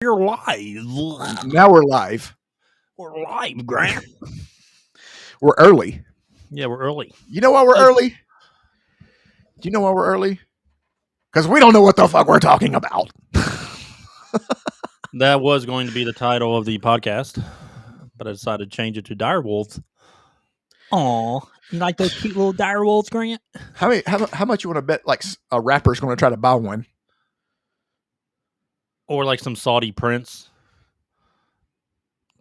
We're live. Now we're live. We're live, Grant. We're early. Yeah, we're early. You know why we're early? Do you know why we're early? Because we don't know what the fuck we're talking about. That was going to be the title of the podcast, but I decided to change it to Dire Wolves. Aw, you like those cute little dire wolves, Grant? How much you want to bet like a rapper's going to try to buy one? Or like some Saudi prince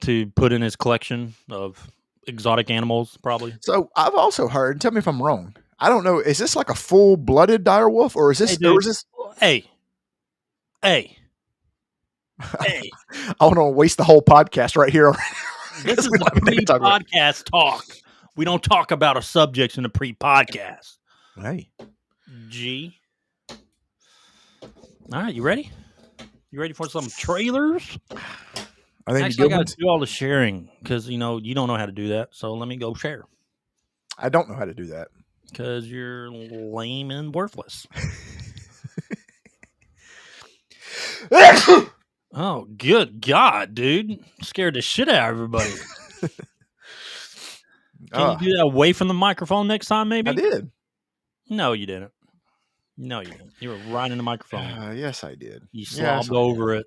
to put in his collection of exotic animals, probably. So I've also heard, tell me if I'm wrong, I don't know, is this like a full-blooded dire wolf or is this... Hey. I don't want to waste the whole podcast right here. This is the pre-podcast talk. We don't talk about our subjects in the pre-podcast. Hey. G. All right, you ready? You ready for some trailers? I got to do all the sharing because, you don't know how to do that. So let me go share. I don't know how to do that. Because you're lame and worthless. Oh, good God, dude. Scared the shit out of everybody. Can you do that away from the microphone next time, maybe? I did. No, you didn't. No, you didn't. You were right in the microphone. Yes, I did. You slobbed over it.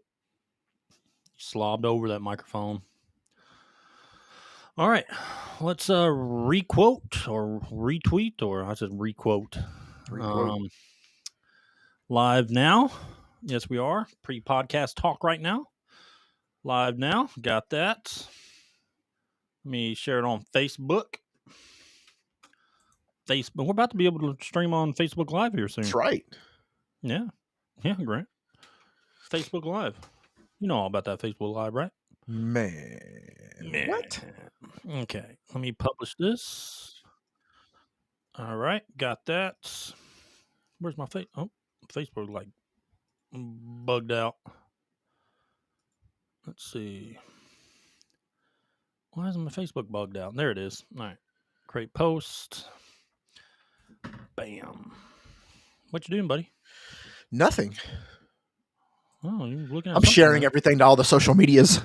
You slobbed over that microphone. All right. Let's requote or retweet, or I said requote. Live now. Yes, we are. Pre-podcast talk right now. Live now. Got that. Let me share it on Facebook. We're about to be able to stream on Facebook Live here soon. That's right. Yeah. Yeah, Grant. Facebook Live. You know all about that Facebook Live, right? Man. What? Okay. Let me publish this. All right. Got that. Where's my face? Oh, Facebook like bugged out. Let's see. Why isn't my Facebook bugged out? There it is. All right. Create post. Bam. What you doing, buddy? Nothing. Oh, you're looking at I'm sharing everything to all the social medias.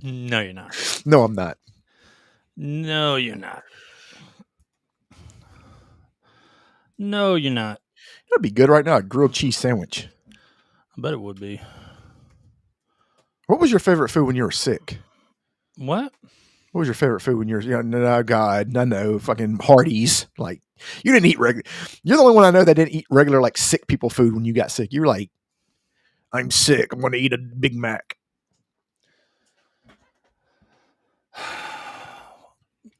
No, you're not. No, I'm not. No, you're not. No, you're not. That'd be good right now, a grilled cheese sandwich. I bet it would be. What was your favorite food when you were sick? What? What was your favorite food when you were... No, God, no, fucking Hardee's. Like, you didn't eat regular... You're the only one I know that didn't eat regular, like, sick people food when you got sick. You were like, I'm sick. I'm going to eat a Big Mac.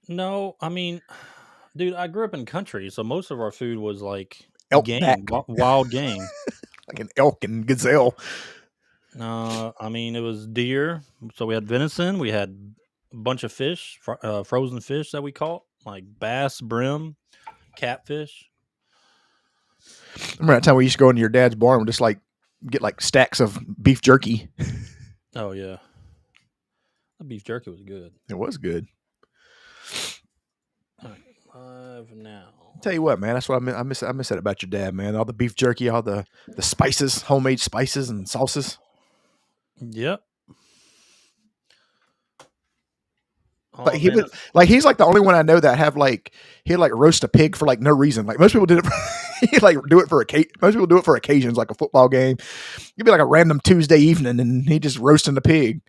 No, I mean, dude, I grew up in country, so most of our food was like game, wild game. Like an elk and gazelle. I mean, it was deer. So we had venison. We had a bunch of fish, frozen fish that we caught, like bass, brim, catfish. Remember that time we used to go into your dad's barn and just like get like stacks of beef jerky? Oh, yeah. The beef jerky was good. It was good. All right, live now. Tell you what, man, that's what I miss that about your dad, man. All the beef jerky, all the spices, homemade spices and sauces. Yep. Like he's like the only one I know that have like he'd like roast a pig for like no reason. Like most people did it. He'd like do it for most people do it for occasions, like a football game. It'd be like a random Tuesday evening, and he just roasting the pig.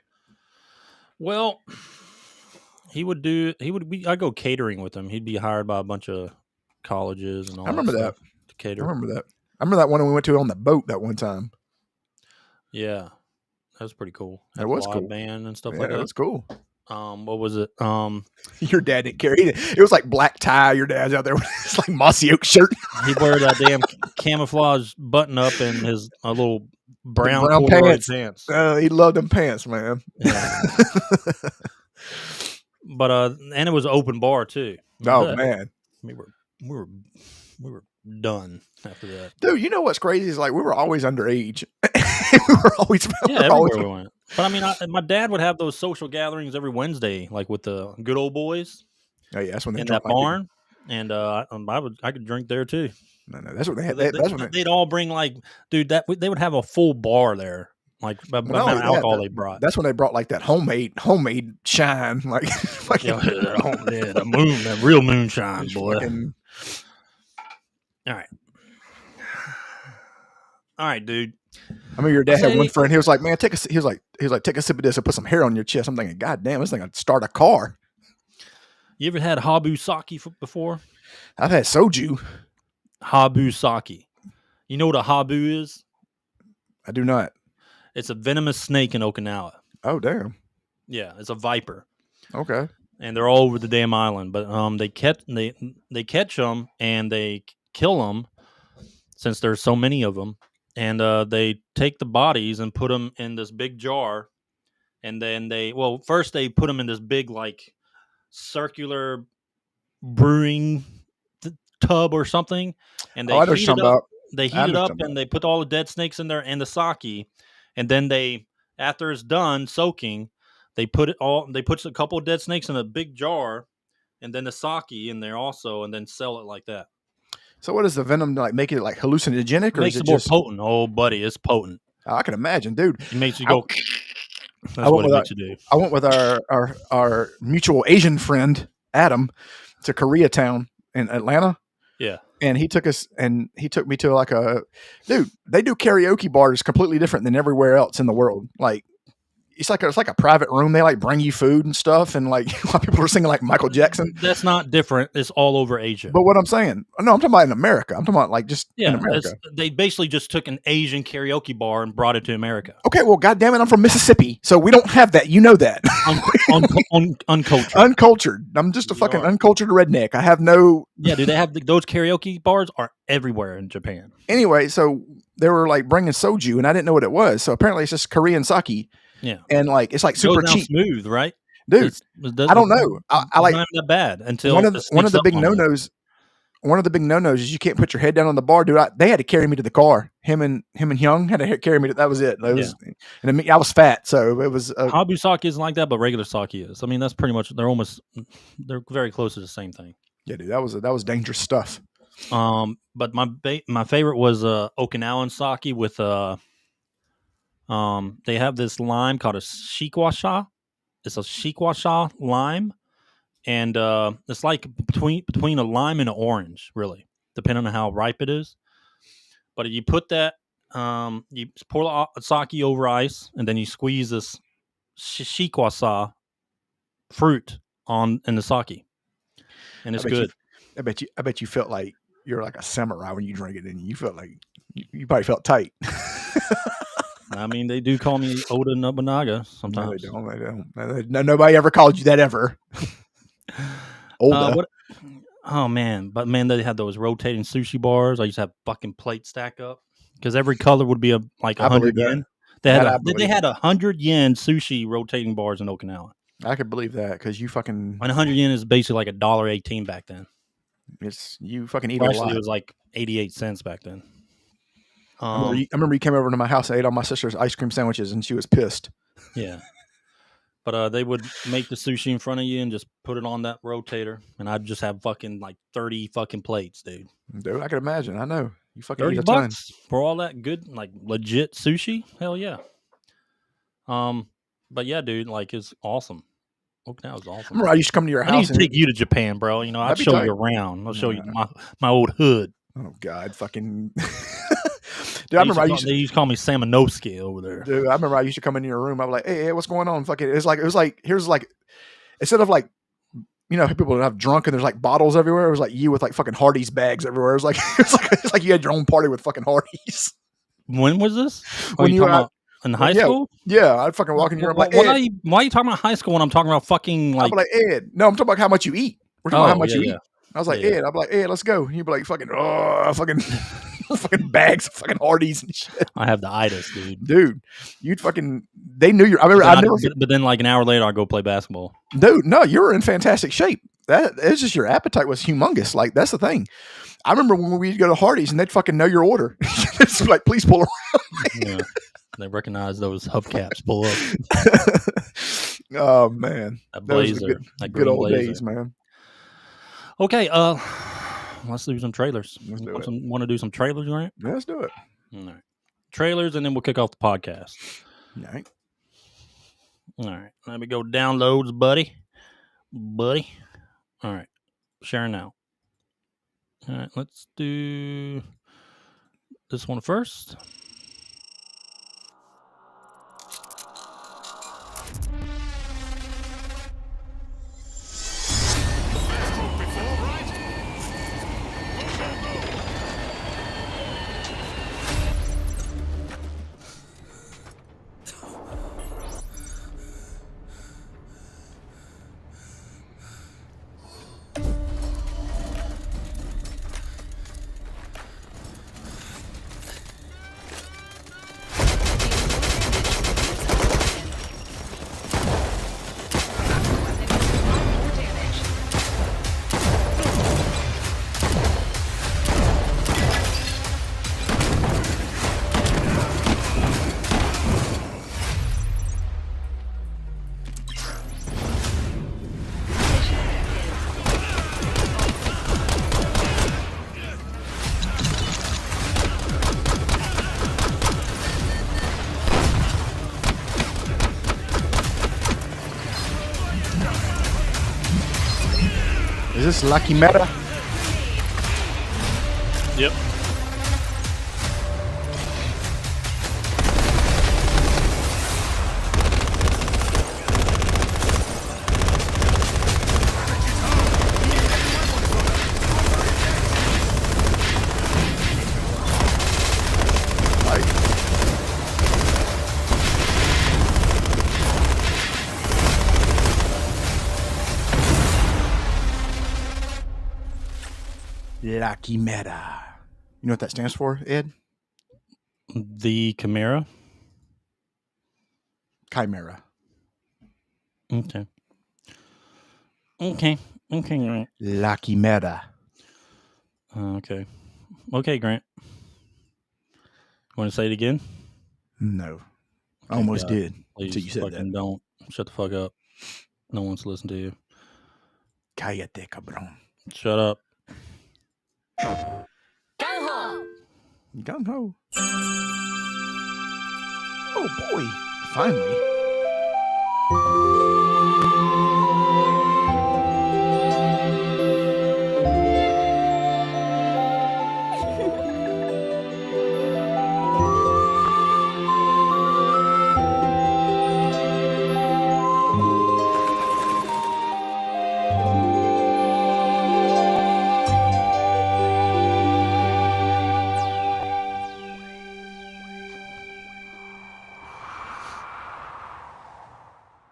Well, I go catering with him. He'd be hired by a bunch of colleges and all. I remember that. To cater. I remember that one we went to on the boat that one time. Yeah, that was pretty cool. That was cool. Band and stuff like that. That was cool. What was it? Your dad didn't care. It was like black tie. Your dad's out there with his like mossy oak shirt. He wore that damn camouflage button up and his little brown pants. He loved them pants, man. Yeah. But and it was an open bar too. Oh man, we were done after that. Dude, you know what's crazy is like we were always underage. we were always everywhere we went. But I mean, my dad would have those social gatherings every Wednesday, like with the good old boys. Oh yeah, that's when they in that barn, and I could drink there too. No, that's what they had. They'd all bring like, dude, they would have a full bar there Like the Well, amount of alcohol they brought. That's when they brought like that homemade shine, like the moon, that real moonshine, boy. All right, dude. I mean, your dad had one friend. He was like, "Man, take a sip of this and put some hair on your chest." I'm thinking, "God damn, this thing would start a car." You ever had 𝐬𝐲𝐫𝐠𝐞 before? I've had soju. 𝐬𝐲𝐶𝐞. You know what a habu is? I do not. It's a venomous snake in Okinawa. Oh, damn. Yeah, it's a viper. Okay. And they're all over the damn island. But they catch them and they kill them since there's so many of them. And they take the bodies and put them in this big jar. And then first they put them in this big like circular brewing tub or something. And they heat it up. They heat it up and they put all the dead snakes in there and the sake. And then after it's done soaking, they put a couple of dead snakes in a big jar and then the sake in there also and then sell it like that. So what is the venom like? Make it like hallucinogenic, or makes is it more just potent? Oh, buddy, it's potent. I can imagine, dude. It makes you go. That's what it makes you do. I went with our mutual Asian friend Adam to Koreatown in Atlanta. Yeah. And he took me to like they do karaoke bars completely different than everywhere else in the world. Like it's like a private room. They like bring you food and stuff, and like a lot of people are singing like Michael Jackson. That's not different. It's all over Asia. But what I'm saying, no, I'm talking about in America. I'm talking about like just in America. They basically just took an Asian karaoke bar and brought it to America. Okay, well, goddamn it, I'm from Mississippi, so we don't have that. You know that. Uncultured. Uncultured. I'm just a fucking uncultured redneck. I have no. Yeah, dude. They have those karaoke bars are everywhere in Japan. Anyway, so they were like bringing soju, and I didn't know what it was. So apparently, it's just Korean sake. Yeah, and like it's like super cheap, smooth, right, dude? I don't know. I like not that bad until one of the big no-nos. One of the big no-nos is you can't put your head down on the bar, dude. They had to carry me to the car. Him and Young had to carry me. That was it. And I was fat, so it was. Habu sake isn't like that, but regular sake is. I mean, that's pretty much. They're very close to the same thing. Yeah, dude, that was dangerous stuff. But my favorite was Okinawan sake with they have this lime called a 𝐃𝐨𝐧'𝐭. It's a 𝐃𝐨𝐽 lime, and it's like between a lime and an orange, really, depending on how ripe it is. But you put that, you pour the sake over ice, and then you squeeze this 𝐃𝐨𝐽 fruit in the sake, and it's good. I bet you felt like you're like a samurai when you drink it, and you felt like you probably felt tight. I mean, they do call me Oda Nobunaga sometimes. No, they don't. Nobody ever called you that ever. Oda. Oh man, but man, they had those rotating sushi bars. I used to have fucking plates stack up because every color would be like 100 yen. They had 100 yen sushi rotating bars in Okinawa. I could believe that because you fucking. And 100 yen is basically like $1.18 back then. You fucking eat a lot. It was like 88 cents back then. I remember you came over to my house and ate all my sister's ice cream sandwiches, and she was pissed. Yeah, but they would make the sushi in front of you and just put it on that rotator, and I'd just have fucking like 30 fucking plates, dude. Dude, I can imagine. I know you fucking $30 for all that good, like legit sushi. Hell yeah. But yeah, dude, like it's awesome. Okinawa's awesome. I remember I used to come to your house. I need to take you to Japan, bro. You know, I'll show you around. I'll show you my old hood. Oh God, fucking. Dude, I remember they used to call me Samanovsky over there. Dude, I remember I used to come into your room. I was like, "Hey, what's going on?" Fucking, it was like here's like instead of like, you know, people have drunk and there's like bottles everywhere. It was like you with like fucking Hardee's bags everywhere. It was like it's like you had your own party with fucking Hardee's. When was this? When you were in high school? Yeah, I'd fucking walk in your room like, why are you talking about high school when I'm talking about fucking like? I'm like, Ed. No, I'm talking about how much you eat. We're talking about how much you eat. I was like, Ed. I'm like, Ed, let's go. And you'd be like, fucking bags of fucking Hardee's and shit. I have the itis, dude. You'd fucking. They knew you. I remember. But then, like an hour later, I go play basketball. Dude, no, you were in fantastic shape. It's just your appetite was humongous. Like that's the thing. I remember when we'd go to Hardee's and they'd fucking know your order. It's like, please pull around. Yeah, they recognize those hubcaps pull up. Oh man, that blazer, good old blazer. Days, man. Okay, let's do some trailers. Want to do some trailers, right? Yeah, let's do it. All right. Trailers, and then we'll kick off the podcast. All right. All right. Let me go downloads, buddy. All right. Sharing now. All right. Let's do this one first. Is this 𝐼𝐿𝐼𝐿𝐼? Yep. 𝐼𝐿𝐼𝐿𝐼. You know what that stands for, Ed? The Chimera. Chimera. Okay. Right. 𝐼𝐿𝐼𝐿𝐼. Okay. Okay, Grant. Want to say it again? No. I almost did until you said fucking that. Don't. Shut the fuck up. No one's listening to you. Cállate, cabrón. Shut up. Gung ho. Oh boy. Finally.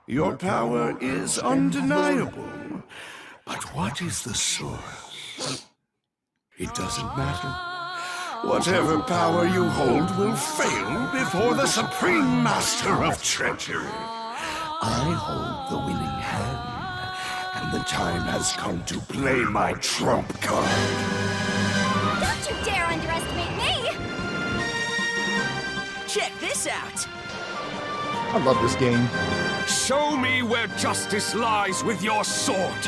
Your power is undeniable. But what is the source? It doesn't matter. Whatever power you hold will fail before the supreme master of treachery. I hold the winning hand, and the time has come to play my trump card. Don't you dare underestimate me! Check this out! I love this game. Show me where justice lies with your sword.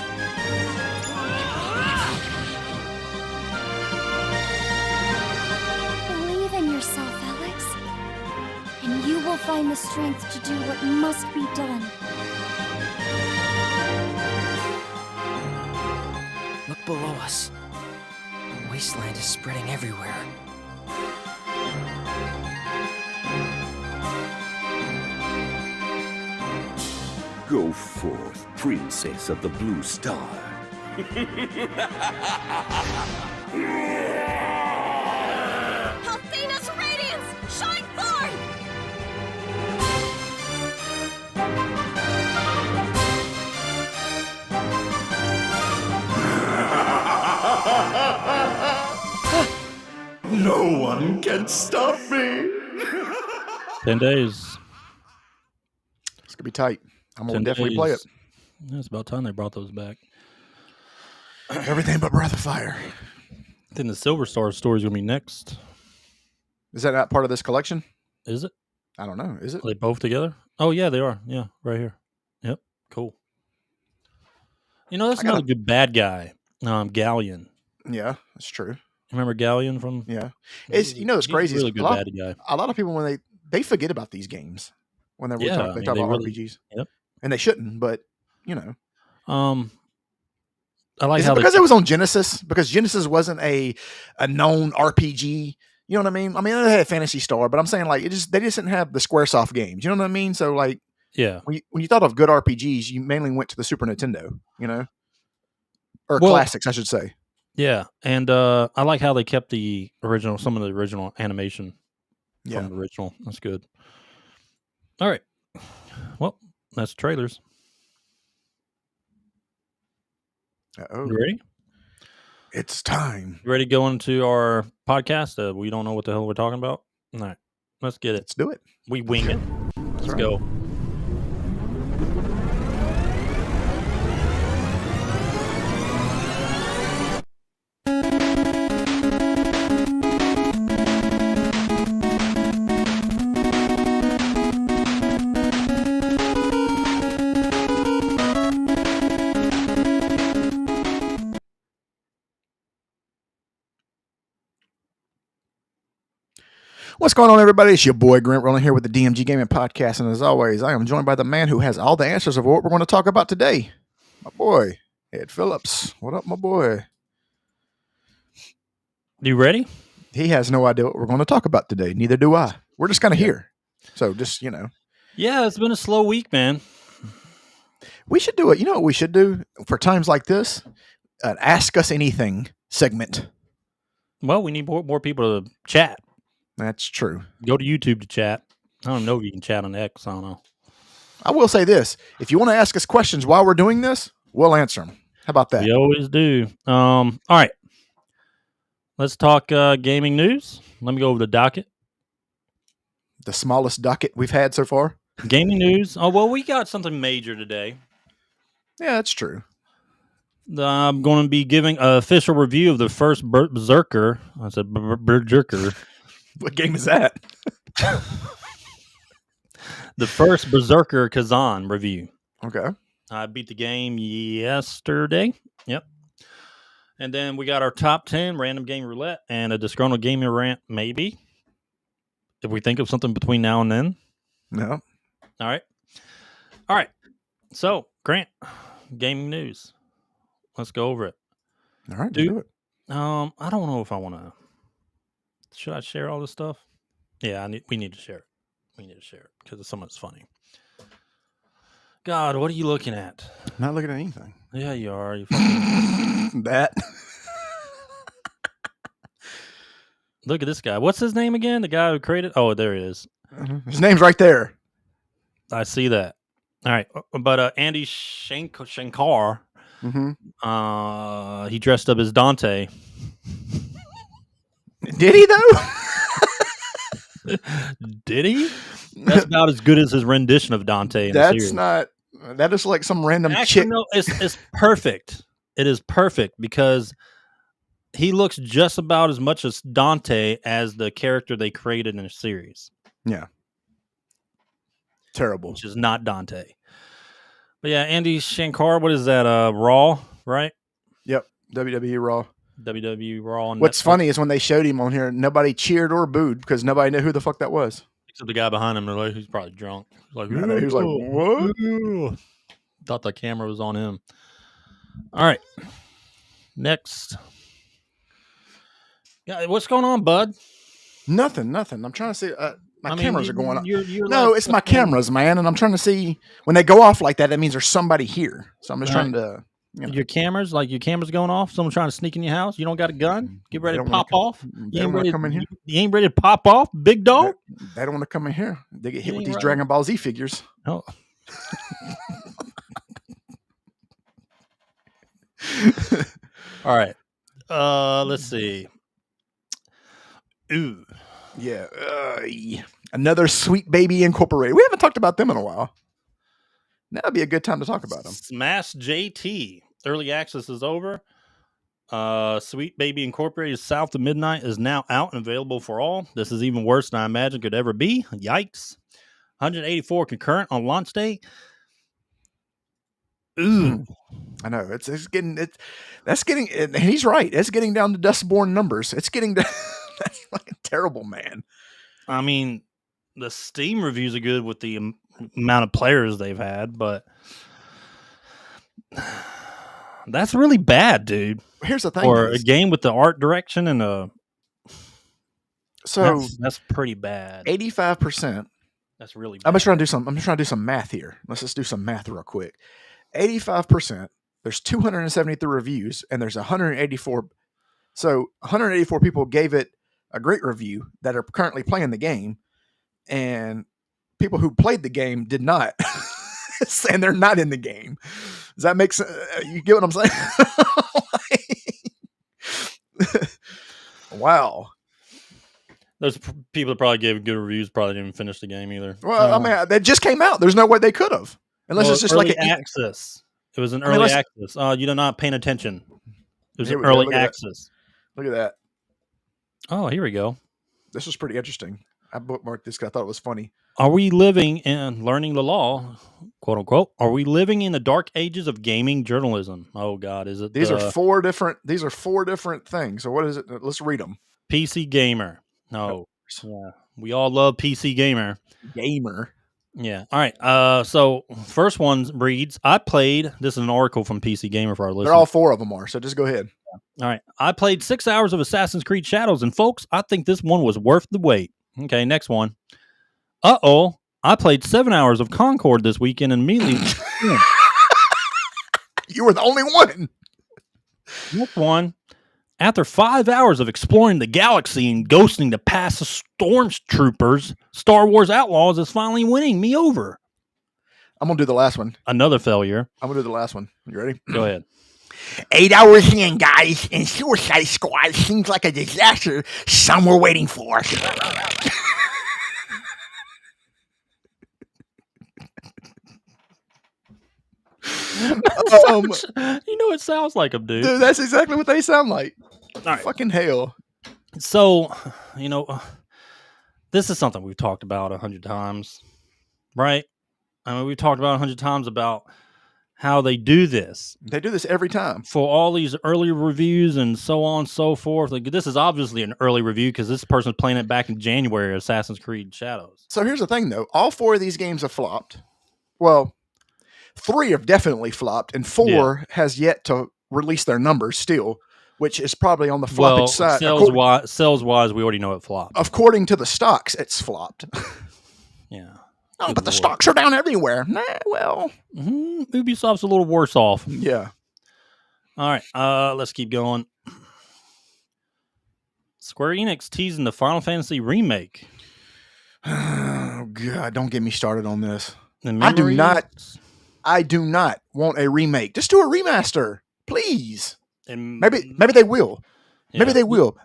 Believe in yourself, Alex. And you will find the strength to do what must be done. Look below us. The wasteland is spreading everywhere. Go forth, princess of the blue star. Athena's radiance! Shine forth! No one can stop me. 10 days. It's gonna be tight. I'm gonna 10 definitely play it. days. Yeah, it's about time they brought those back. Everything but Breath of Fire. I think the Silver Star story is going to be next. Is that not part of this collection? Is it? I don't know. Is it? Are they both together? Oh, yeah, they are. Yeah, right here. Yep. Cool. You know, that's another good bad guy. Galleon. Yeah, that's true. Remember Galleon from? Yeah. It's, you know, it's crazy. He's a really good bad guy. A lot of people, when they forget about these games. when they were Yeah, they talk about RPGs. Yep. And they shouldn't, but you know. I like Is how it because it was on Genesis? Because Genesis wasn't a known RPG. You know what I mean? I mean, they had Phantasy Star, but I'm saying like they just didn't have the SquareSoft games. You know what I mean? So like, yeah. when you thought of good RPGs, you mainly went to the Super Nintendo. You know, or classics, I should say. Yeah, and I like how they kept some of the original animation from the original. That's good. All right. Well, that's trailers. Uh-oh. You ready? It's time. You ready to go into our podcast? We don't know what the hell we're talking about. All right, let's get it. Let's do it. We wing it. Let's go. What's going on, everybody? It's your boy Grant Rolling here with the DMG Gaming Podcast, and as always, I am joined by the man who has all the answers of what we're going to talk about today. My boy, Ed Phillips. What up, my boy? You ready? He has no idea what we're going to talk about today. Neither do I. We're just kind of here. So just, you know. Yeah, it's been a slow week, man. We should do it. You know what we should do for times like this? An Ask Us Anything segment. Well, we need more people to chat. That's true. Go to YouTube to chat. I don't know if you can chat on X. I don't know. I will say this. If you want to ask us questions while we're doing this, we'll answer them. How about that? We always do. All right. Let's talk gaming news. Let me go over the docket. The smallest docket we've had so far. Gaming news. Oh, well, we got something major today. Yeah, that's true. I'm going to be giving an official review of the first Berserker. I said Berserker. What game is that? The first Berserker Khazan review. Okay. I beat the game yesterday. Yep. And then we got our top 10 random game roulette and a Disgruntled gaming rant, maybe. If we think of something between now and then. No. All right. So, Grant, gaming news. Let's go over it. All right, Dude, do it. I don't know if I want to. Should I share all this stuff? Yeah, we need to share it. We need to share it because some of it's funny. God, what are you looking at? Not looking at anything. Yeah, you are. You fucking... That. Look at this guy. What's his name again? The guy who created... Oh, there he is. His name's right there. I see that. All right. But 𝐸𝐮𝐬𝐫𝐿, he dressed up as Dante. Did he, though? Did he? That's about as good as his rendition of Dante. That's not... That is like some random Actually, chick. No, it's perfect. It is perfect because he looks just about as much as Dante as the character they created in a series. Yeah. Terrible. Which is not Dante. But yeah, 𝐸𝐮𝐬𝐫𝐿, what is that? Raw, right? Yep. WWE Raw. WWE Raw. What's funny is when they showed him on here, nobody cheered or booed because nobody knew who the fuck that was. Except the guy behind him. They're like, he's probably drunk. He's like, he was like, what? Thought the camera was on him. All right. Next. Yeah, what's going on, bud? Nothing. I'm trying to see. My cameras are going on. You're no, like, it's my cameras, man. And I'm trying to see when they go off like that, that means there's somebody here. So I'm just trying to. You know. Your cameras going off? Someone trying to sneak in your house? You don't got a gun? Get ready to pop off? You ain't ready to come in here? You ain't ready to pop off, big dog? They don't want to come in here. They get hit with these Dragon Ball Z figures. Oh. All right. Let's see. Ooh. Yeah. Another Sweet Baby Incorporated. We haven't talked about them in a while. That'd be a good time to talk about them. Smash JT. Early access is over. Sweet Baby Incorporated South of Midnight is now out and available for all. This is even worse than I imagined could ever be. Yikes. 184 concurrent on launch day. Ooh. I know. That's getting, and he's right. It's getting down to Dustborn numbers. It's getting to, that's fucking terrible, man. I mean, the Steam reviews are good with the amount of players they've had, but that's really bad, dude. Here's the thing: for a game with the art direction and so that's pretty bad. 85%. That's really bad. I'm just trying to do some math here. Let's just do some math real quick. 85%. There's 273 reviews, and there's 184. So 184 people gave it a great review that are currently playing the game, and people who played the game did not, and they're not in the game. Does that make sense? You get what I'm saying? Wow. Those people that probably gave good reviews probably didn't even finish the game either. Well, I mean, they just came out. There's no way they could have, unless it's just early like access. It was an early access. You're not paying attention. It was an early access. Look at that. Oh, here we go. This was pretty interesting. I bookmarked this because I thought it was funny. Are we living in learning the law, quote unquote? Are we living in the dark ages of gaming journalism? Oh God, is it? These are four different things. So what is it? Let's read them. PC Gamer. No. Yeah. We all love PC Gamer. Yeah. All right. So first one reads, I played, this is an article from PC Gamer for our listeners. They're all four of them are, so just go ahead. All right. I played 6 hours of Assassin's Creed Shadows, and folks, I think this one was worth the wait. Okay, next one. I played 7 hours of Concord this weekend and immediately... You were the only one. Next one. After 5 hours of exploring the galaxy and ghosting the past stormtroopers, Star Wars Outlaws is finally winning me over. I'm going to do the last one. Another failure. I'm going to do the last one. You ready? Go ahead. 8 hours in, guys, and Suicide Squad seems like a disaster some were waiting for. It sounds like them, dude. Dude, that's exactly what they sound like. All right. Fucking hell. So, this is something we've talked about 100 times, right? I mean, we've talked about 100 times about how they do this. They do this every time. For all these early reviews and so on and so forth. Like, this is obviously an early review because this person's playing it back in January, Assassin's Creed Shadows. So here's the thing, though. All 4 of these games have flopped. Well, 3 have definitely flopped, and 4 has yet to release their numbers still, which is probably on the floppage side. Sales-wise, we already know it flopped. According to the stocks, it's flopped. Yeah. Oh, but the stocks are down everywhere. Nah, well. Ubisoft's a little worse off. Yeah. All right, let's keep going. Square Enix teasing the Final Fantasy remake. Oh, God, don't get me started on this. I do not want a remake. Just do a remaster, please. And maybe they will. Yeah, maybe they will.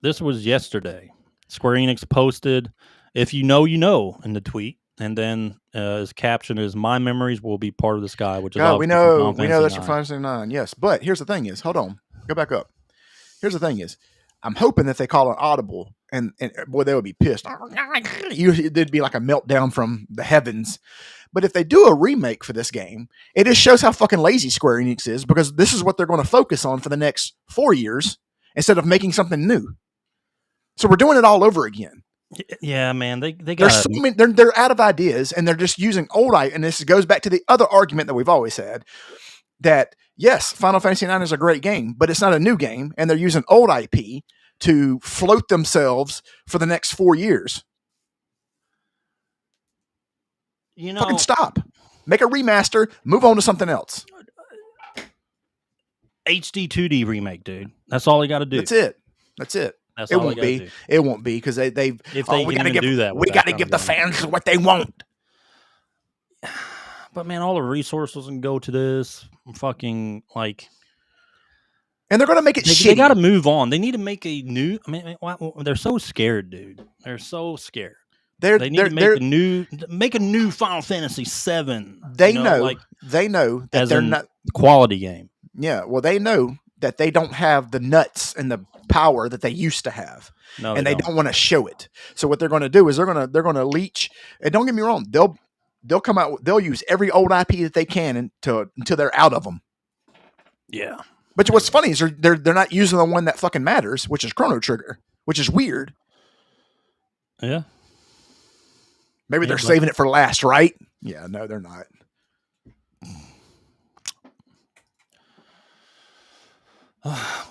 This was yesterday. Square Enix posted, "If you know, you know," in the tweet, and then his caption is, "My memories will be part of the sky," which is God, we know that's your Final Fantasy 9. Yes, but here's the thing: is hold on, go back up. Here's the thing: is I'm hoping that they call an audible, and boy, they would be pissed. There'd be like a meltdown from the heavens. But if they do a remake for this game, it just shows how fucking lazy Square Enix is, because this is what they're going to focus on for the next 4 years instead of making something new. So we're doing it all over again. Yeah, man, they got. They're out of ideas, and they're just using old. And this goes back to the other argument that we've always had, that yes, Final Fantasy 9 is a great game, but it's not a new game, and they're using old IP to float themselves for the next 4 years. Fucking stop. Make a remaster. Move on to something else. HD 2D remake, dude. That's all they got to do. That's it. It won't be. It won't be because we got to do that. We got to give the fans what they want. But man, all the resources can go to this. Fucking like. And they're going to make it shitty. They got to move on. They need to make a new. I mean, they're so scared, dude. They're so scared. They need to make a new Final Fantasy 7. They know that they're not quality game. Yeah, well, they know that they don't have the nuts and the power that they used to have, and they don't want to show it. So what they're going to do is they're going to leech. And don't get me wrong, they'll come out. They'll use every old IP that they can until they're out of them. Yeah. But what's funny is they're not using the one that fucking matters, which is Chrono Trigger, which is weird. Yeah. Maybe they're saving it for last, right? Yeah, no, they're not.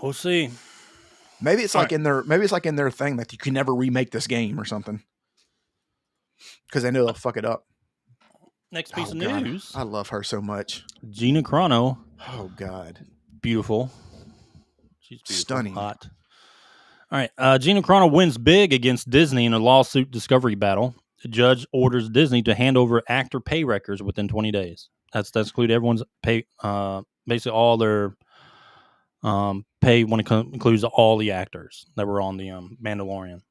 We'll see. Maybe it's like in their thing that you can never remake this game or something. Because they know they'll fuck it up. Next piece of God. news. I love her so much. Gina Chrono. Oh God. Beautiful. She's beautiful. Stunning. Hot. All right. Gina Chrono wins big against Disney in a lawsuit discovery battle. The judge orders Disney to hand over actor pay records within 20 days. That's include everyone's pay, basically all their pay when it includes all the actors that were on the Mandalorian.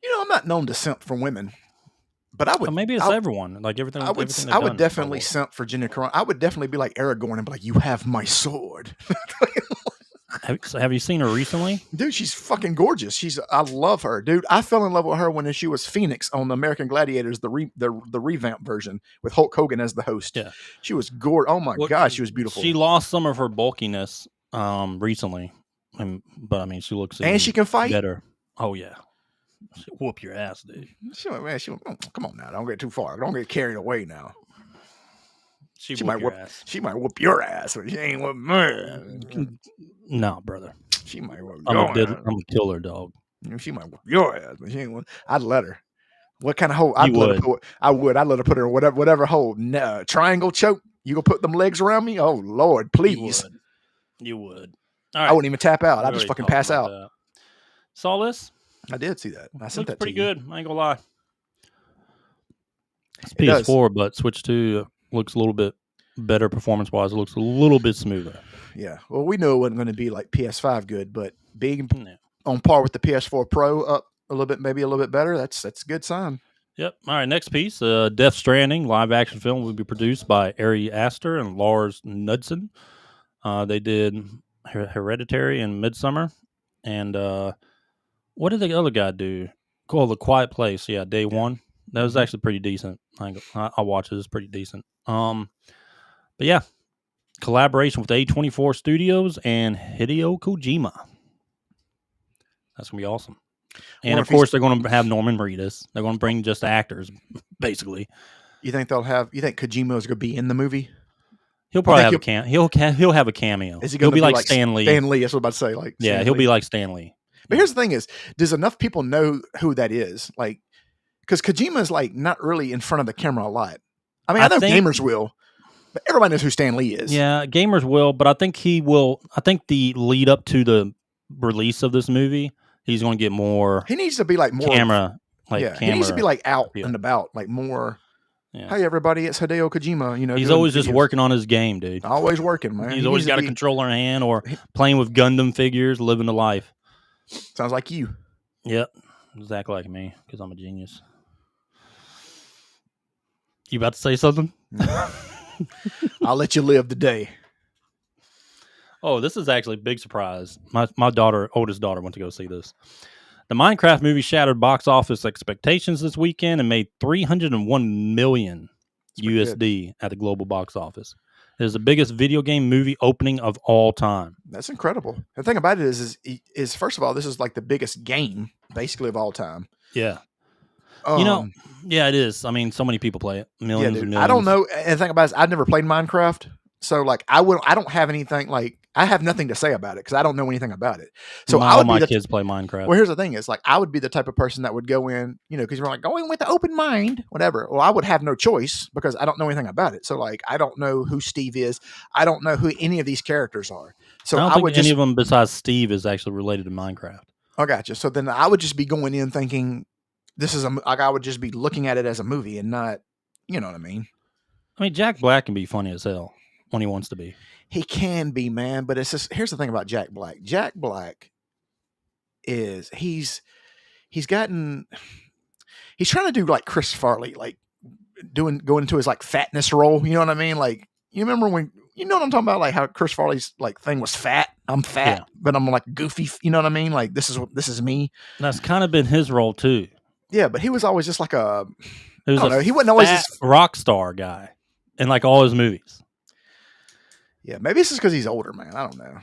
You know, I'm not known to simp for women, but I would. Maybe it's everyone. Like everything. I would definitely simp for Gina Carano. I would definitely be like Aragorn and be like, "You have my sword." Have you seen her recently? Dude, she's fucking gorgeous. I love her, dude. I fell in love with her when she was Phoenix on the American Gladiators, the revamp version with Hulk Hogan as the host. Yeah, she was gorgeous. Oh my God, she was beautiful. She lost some of her bulkiness recently, but I mean, she looks and she can fight better. Oh yeah, she'll whoop your ass, dude. Come on now, don't get too far. Don't get carried away now. She might whoop. She might whoop your ass, but she ain't whoop me. No, brother. She might whoop I'm a killer dog. She might whoop your ass, but she ain't. I'd let her. What kind of hole? I'd let her put her in whatever hole. No, triangle choke. You gonna put them legs around me? Oh Lord, please. You would. All right. I wouldn't even tap out. I'd just fucking pass out. Saw this? I did see that. I sent that pretty to you. good. I ain't gonna lie. It's PS4, but Switch 2 looks a little bit better performance-wise. It looks a little bit smoother. Yeah. Well, we know it wasn't going to be like PS5 good, but being on par with the PS4 Pro up a little bit, maybe a little bit better, that's a good sign. Yep. All right, next piece. Death Stranding live-action film will be produced by Ari Aster and Lars Knudsen. They did Hereditary and Midsummer. And what did the other guy do? Called The Quiet Place. Yeah, Day One. That was actually pretty decent. I watched it. It's pretty decent. But yeah, collaboration with A24 Studios and Hideo Kojima. That's going to be awesome. And of course, they're going to have Norman Reedus. They're going to bring just actors, basically. You think Kojima is going to be in the movie? He'll probably have a cameo. He'll have a cameo. Is he going to be like Stan Lee? Stan Lee, that's what I'm about to say. Like, yeah, he'll be like Stan Lee. But here's the thing: does enough people know who that is? Like, because Kojima is like not really in front of the camera a lot. I mean, I know gamers will, but everybody knows who Stan Lee is. Yeah, gamers will, but I think he will. I think the lead up to the release of this movie, he's going to get more. He needs to be like more camera. He needs to be like out and about, like more. Yeah. Hey everybody, it's Hideo Kojima. You know, he's always just working on his game, dude. Always working, man. He's always got a controller in hand or playing with Gundam figures, living the life. Sounds like you. Yep, exactly like me, because I'm a genius. You about to say something? I'll let you live today. Oh, this is actually a big surprise. My oldest daughter, went to go see this. The Minecraft movie shattered box office expectations this weekend and made $301 million USD at the global box office. It is the biggest video game movie opening of all time. That's incredible. The thing about it is first of all, this is like the biggest game basically of all time. Yeah. Yeah, it is. I mean, so many people play it. Millions and millions. I don't know. And the thing about it is I've never played Minecraft. So like I don't have anything like I have nothing to say about it because I don't know anything about it. So all my kids play Minecraft. Well, here's the thing: is like I would be the type of person that would go in, because you're like going with the open mind, whatever. Well, I would have no choice because I don't know anything about it. So like I don't know who Steve is. I don't know who any of these characters are. So I don't think any of them besides Steve is actually related to Minecraft. I gotcha. So then I would just be going in thinking this is I would just be looking at it as a movie and not, you know what I mean? I mean, Jack Black can be funny as hell when he wants to be. He can be, man, but it's just here's the thing about Jack Black. Jack Black is he's trying to do like Chris Farley, like going into his like fatness role. You know what I mean? Like you remember when you know what I'm talking about? Like how Chris Farley's like thing was fat. I'm fat, but I'm like goofy. You know what I mean? Like this is me. That's kind of been his role too. Yeah, but he was always just like a. He wasn't always this rock star guy in like all his movies. Yeah, maybe it's just because he's older, man. I don't know.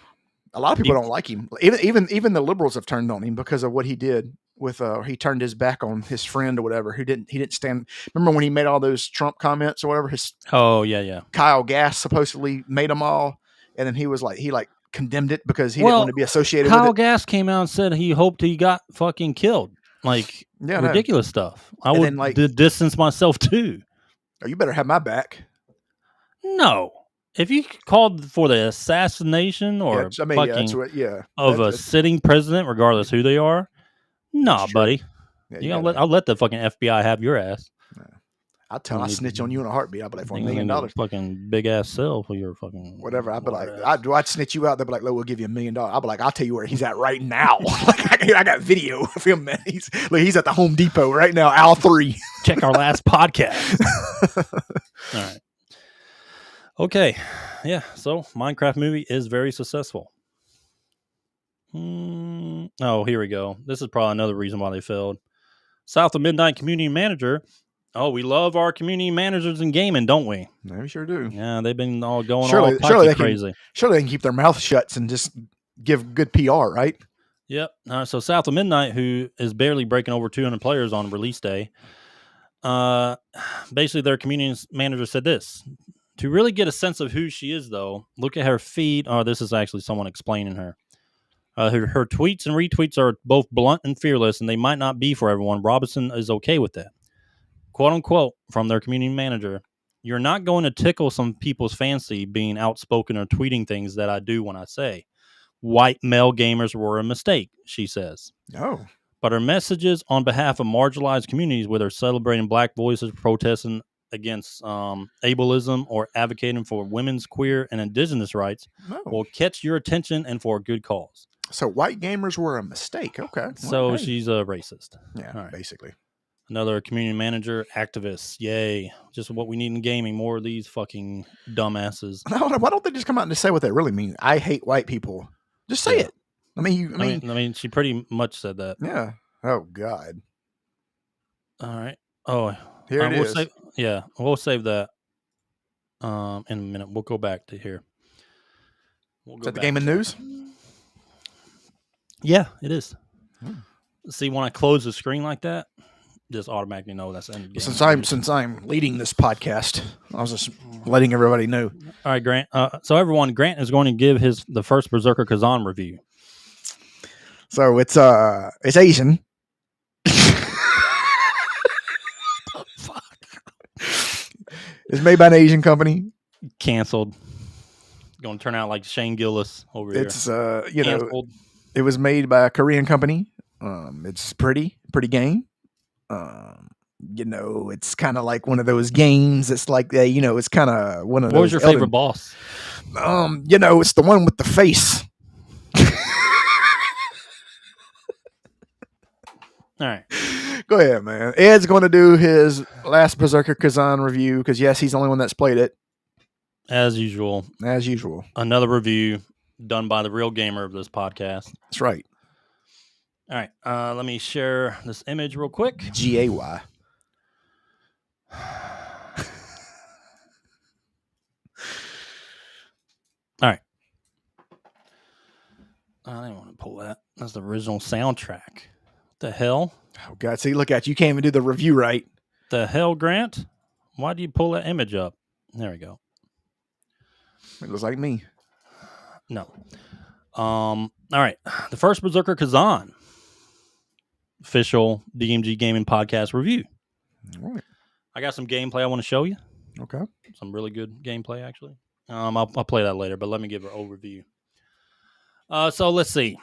A lot of people don't like him. Even the liberals have turned on him because of what he did with he turned his back on his friend or whatever. He didn't stand. Remember when he made all those Trump comments or whatever? Oh yeah. 𝐾𝐨𝐽 supposedly made them all, and then he was like he condemned it because he didn't want to be associated with it. 𝐾𝐨𝐽 came out and said he hoped he got fucking killed. Like ridiculous stuff. I would distance myself too. Oh, you better have my back. No. If you called for the assassination or of a sitting president, regardless who they are, nah, buddy. Yeah, I'll let the fucking FBI have your ass. I'll snitch on you in a heartbeat. I'll be like, for $1 million. Fucking big ass sell for your fucking whatever. I'll be like, I'd snitch you out. They'll be like, look, we'll give you $1 million. I'll be like, I'll tell you where he's at right now. I got video of him, man. He's at the Home Depot right now, aisle 3. Check our last podcast. All right. Okay, yeah, so Minecraft movie is very successful. Oh, here we go. This is probably another reason why they failed. South of Midnight community manager. Oh, we love our community managers in gaming, don't we? Yeah, we sure do. Yeah, they've been all going all crazy. Surely they can keep their mouth shut and just give good PR, right? Yep. So South of Midnight, who is barely breaking over 200 players on release day, basically their community manager said this. To really get a sense of who she is, though, look at her feed. Oh, this is actually someone explaining her. Her tweets and retweets are both blunt and fearless, and they might not be for everyone. Robinson is okay with that. Quote unquote, from their community manager, you're not going to tickle some people's fancy being outspoken or tweeting things that I do when I say white male gamers were a mistake, she says. Oh. But her messages on behalf of marginalized communities, whether celebrating black voices, protesting against ableism, or advocating for women's, queer, and indigenous rights, will catch your attention and for a good cause. So white gamers were a mistake. Okay. So she's a racist. Yeah, basically. Another community manager, activist. Yay. Just what we need in gaming. More of these fucking dumbasses. Why don't they just come out and say what they really mean? I hate white people. Just say it. I mean, she pretty much said that. Yeah. Oh, God. All right. Oh, here it is. We'll save that in a minute. We'll go back to here. Is that the gaming news? Yeah, it is. See, when I close the screen like that, just automatically know that's end game. Since I'm leading this podcast, I was just letting everybody know. All right, Grant. So everyone, Grant is going to give the first Berserker Khazan review. So it's Asian. It's made by an Asian company. Canceled. Going to turn out like Shane Gillis over here. It's canceled. It was made by a Korean company. It's pretty game. It's kind of like one of those games. It's like it's kind of one of those. What was your favorite boss? It's the one with the face. All right. Go ahead, man. Ed's going to do his last Berserker Khazan review because, yes, he's the only one that's played it. As usual. Another review done by the real gamer of this podcast. That's right. All right. Let me share this image real quick. 𝐃𝐨𝐽. All right. I didn't want to pull that. That's the original soundtrack. The hell? Oh, God. See, look at you. You can't even do the review right. The hell, Grant? Why do you pull that image up? There we go. It looks like me. No. All right. The first Berserker Khazan. Official DMG Gaming Podcast review. All right. I got some gameplay I want to show you. Okay. Some really good gameplay, actually. I'll play that later, but let me give an overview. So let's see.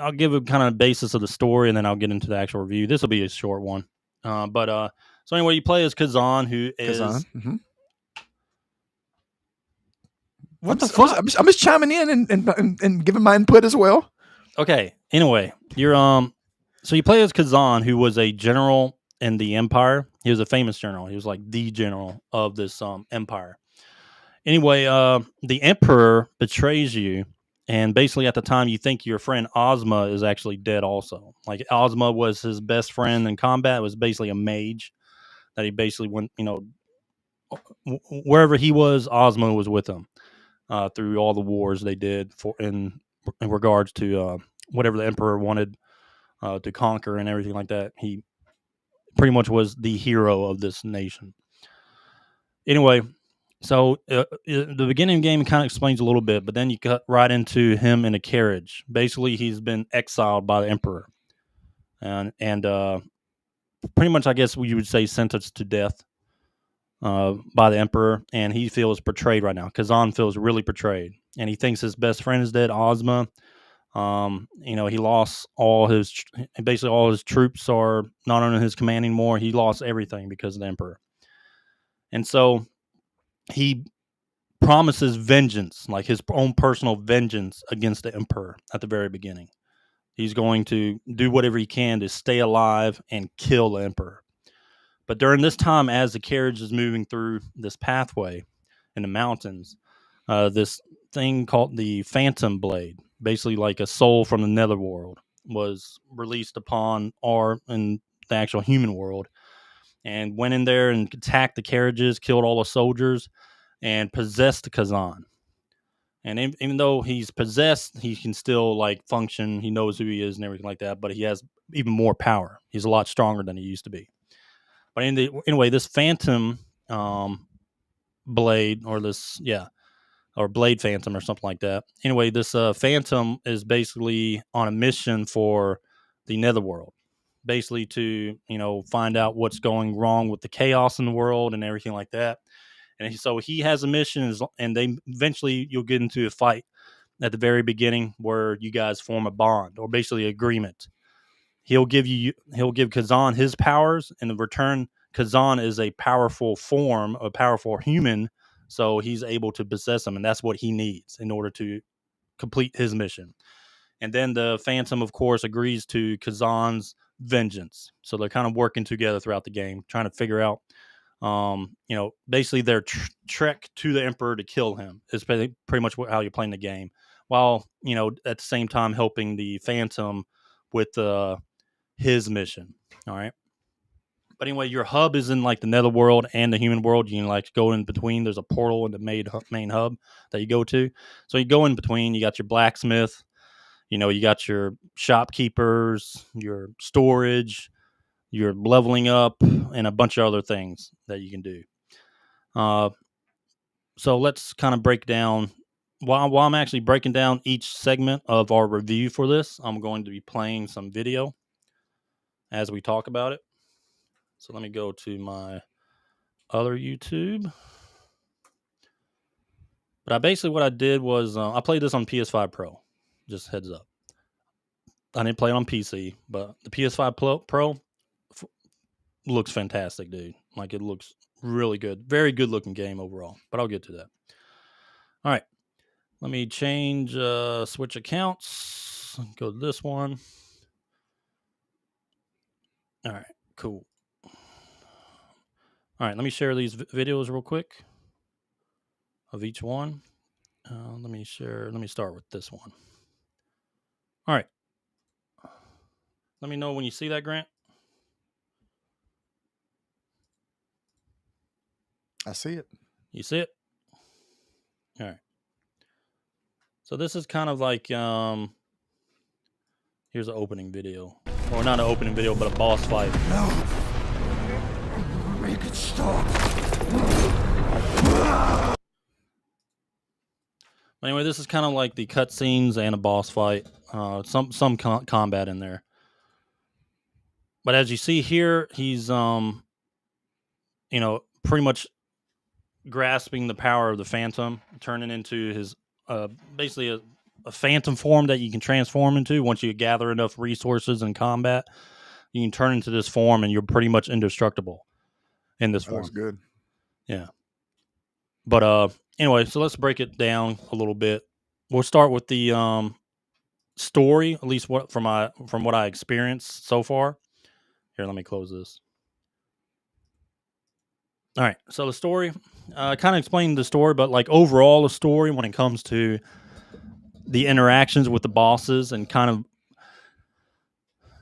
I'll give a kind of basis of the story, and then I'll get into the actual review. This will be a short one. So anyway, you play as Khazan, who is... Khazan. Mm-hmm. What the fuck? I'm just chiming in and giving my input as well. Okay. Anyway, you're so you play as Khazan, who was a general in the Empire. He was a famous general. He was like the general of this empire. Anyway, the Emperor betrays you, and basically at the time you think your friend 𝐼𝐸𝐿 is actually dead also. Like 𝐼𝐸𝐿 was his best friend in combat. It was basically a mage that he basically went, wherever he was, 𝐼𝐸𝐿 was with him through all the wars they did in regards to whatever the Emperor wanted to conquer and everything like that. He pretty much was the hero of this nation. Anyway, so the beginning of the game kind of explains a little bit, but then you cut right into him in a carriage. Basically, he's been exiled by the emperor, and pretty much, I guess you would say, sentenced to death by the emperor, and he feels betrayed right now. Khazan feels really betrayed, and he thinks his best friend is dead, 𝐬𝐫𝐸. He lost basically all his troops are not under his command anymore. He lost everything because of the emperor. And so he promises vengeance, like his own personal vengeance against the emperor at the very beginning. He's going to do whatever he can to stay alive and kill the emperor. But during this time, as the carriage is moving through this pathway in the mountains, this thing called the Phantom Blade, basically like a soul from the netherworld, was released upon in the actual human world, and went in there and attacked the carriages, killed all the soldiers, and possessed Khazan. And even though he's possessed, he can still like function. He knows who he is and everything like that, but he has even more power. He's a lot stronger than he used to be. But anyway, this Phantom Blade, or Blade Phantom or something like that. Anyway, this Phantom is basically on a mission for the netherworld, basically to, find out what's going wrong with the chaos in the world and everything like that. And so he has a mission, and eventually you'll get into a fight at the very beginning where you guys form a bond, or basically agreement. He'll give Khazan his powers, and in return, Khazan is a powerful form, a powerful human, so he's able to possess him, and that's what he needs in order to complete his mission. And then the Phantom, of course, agrees to Khazan's vengeance. So they're kind of working together throughout the game, trying to figure out, basically their trek to the Emperor to kill him is pretty much how you're playing the game, while, at the same time helping the Phantom with his mission. All right. But anyway, your hub is in like the netherworld and the human world. You can like go in between. There's a portal in the main hub that you go to. So you go in between. You got your blacksmith. You got your shopkeepers, your storage, your leveling up, and a bunch of other things that you can do. So let's kind of break down. While I'm actually breaking down each segment of our review for this, I'm going to be playing some video as we talk about it. So let me go to my other YouTube. But what I did was I played this on PS5 Pro. Just heads up. I didn't play it on PC, but the PS5 Pro looks fantastic, dude. Like, it looks really good. Very good looking game overall, but I'll get to that. All right. Let me change switch accounts. Go to this one. All right, cool. All right, let me share these videos real quick of each one. Let me start with this one. All right. Let me know when you see that, Grant. I see it. You see it? All right. So this is kind of like, here's an opening video. Or not an opening video, but a boss fight. No. Make it stop. Anyway, this is kind of like the cutscenes and a boss fight. Some combat in there. But as you see here, he's pretty much grasping the power of the Phantom, turning into his basically a Phantom form that you can transform into. Once you gather enough resources in combat, you can turn into this form, and you're pretty much indestructible in this form. That's good. Yeah. But anyway, so let's break it down a little bit. We'll start with the story, at least from what I experienced so far. Here, let me close this. All right, so the story, kind of explained the story, but like overall the story when it comes to the interactions with the bosses and kind of,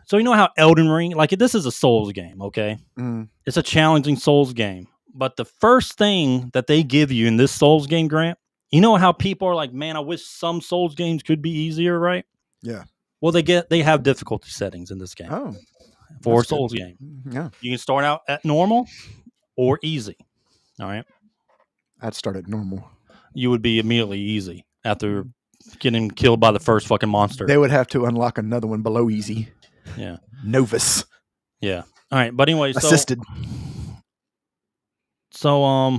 so how Elden Ring, like this is a Souls game, okay? Mm. It's a challenging Souls game, but the first thing that they give you in this Souls game, Grant, how people are like, man, I wish some Souls games could be easier, right? Yeah. Well, they have difficulty settings in this game. Oh, for a that's good. Souls game. Yeah, You can start out at normal or easy. All right. I'd start at normal. You would be immediately easy after getting killed by the first fucking monster. They would have to unlock another one below easy. Yeah. Novus. Yeah. All right. But anyway, Assisted. So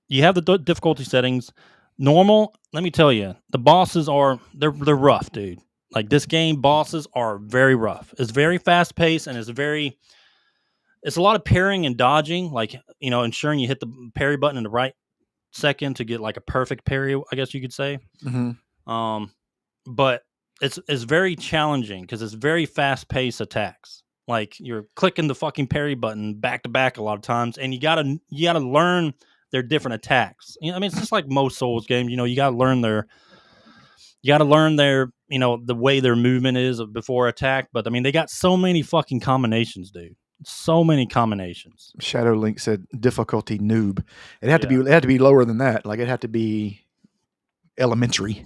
you have the difficulty settings. Normal, let me tell you, the bosses they're rough, dude. Like this game, bosses are very rough. It's very fast paced and it's a lot of parrying and dodging, like, you know, ensuring you hit the parry button in the right second to get like a perfect parry, I guess you could say. Mm-hmm. But it's very challenging because it's very fast paced attacks. Like you're clicking the fucking parry button back to back a lot of times, and you gotta learn their different attacks. You know, I mean, it's just like most Souls games. You know, you gotta learn their, you know, the way their movement is before attack. But I mean, they got so many fucking combinations, dude. So many combinations. Shadow Link said difficulty noob. It had to be lower than that. Like it had to be elementary.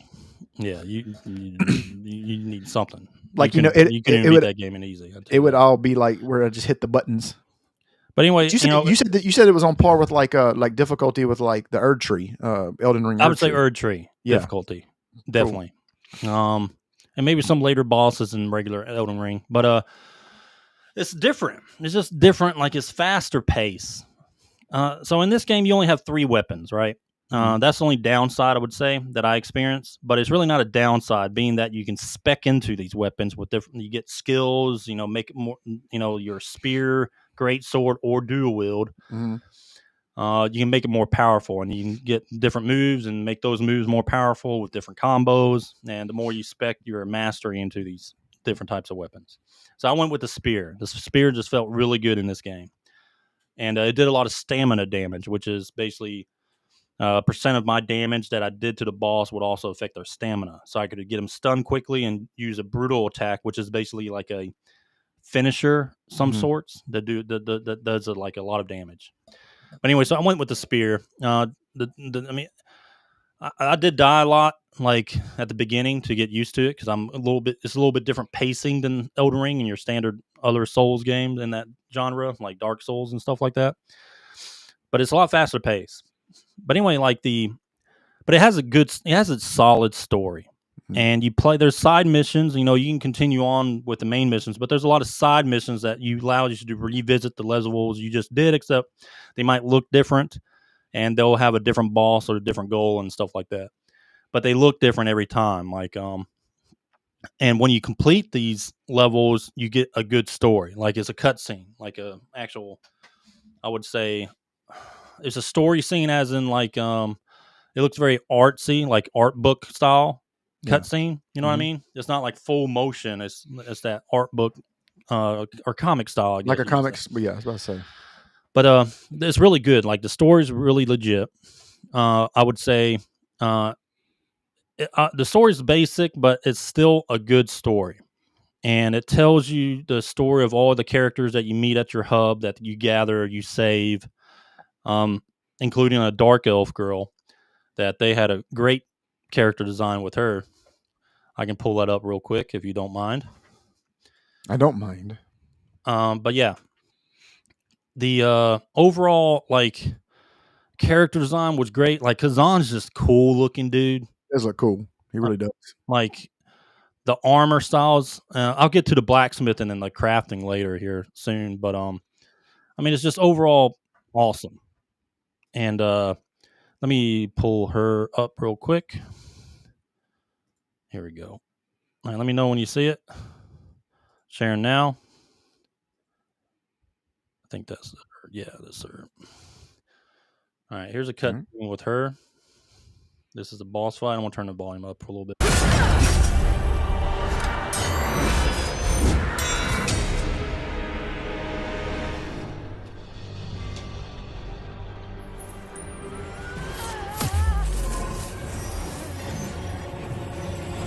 Yeah, you need something. Like you can beat that game in easy. It would all be like where I just hit the buttons. But anyway, you said it was on par with like difficulty with like the 𝐿𝐵𝐷 Elden Ring. I would say 𝐿𝐵𝐷 difficulty, definitely. Cool. And maybe some later bosses in regular Elden Ring, but it's different. It's just different. Like it's faster pace. So in this game, you only have 3 weapons, right? That's the only downside I would say that I experienced, but it's really not a downside, being that you can spec into these weapons with different. You get skills, you know, make it more, you know, your spear, great sword, or dual wield. You can make it more powerful, and you can get different moves and make those moves more powerful with different combos. And the more you spec your mastery into these different types of weapons, so I went with the spear. The spear just felt really good in this game, and it did a lot of stamina damage, which is basically. Percent of my damage that I did to the boss would also affect their stamina. So I could get them stunned quickly and use a brutal attack, which is basically like a finisher, some sorts that does like a lot of damage. But anyway, so I went with the spear. I mean, I did die a lot, like at the beginning to get used to it, because it's a little bit different pacing than Elden Ring and your standard other Souls games in that genre, like Dark Souls and stuff like that. But it's a lot faster pace. But anyway, but it has a solid story, and there's side missions. You know, you can continue on with the main missions, but there's a lot of side missions that allow you to revisit the levels you just did, except they might look different, and they'll have a different boss or a different goal and stuff like that. But they look different every time. And when you complete these levels, you get a good story. Like it's a cutscene, like a actual, I would say. It's a story scene, as in like it looks very artsy, like art book style cutscene. You know what I mean? It's not like full motion. It's that art book or comic style, I guess, like a comics. But yeah, I was about to say. But it's really good. Like the story's really legit. I would say the story's basic, but it's still a good story. And it tells you the story of all the characters that you meet at your hub, that you gather, you save. Including a dark elf girl, that they had a great character design with her. I can pull that up real quick if you don't mind. I don't mind. But yeah, the overall like character design was great. Like Khazan's just cool looking dude. He does look cool. He really does. Like the armor styles. I'll get to the blacksmithing and the crafting later here soon. But I mean, it's just overall awesome. And let me pull her up real quick. Here we go. All right, let me know when you see it. Sharing now. I think that's her. Yeah, that's her. All right, here's a cut with her. This is a boss fight. I'm going to turn the volume up for a little bit.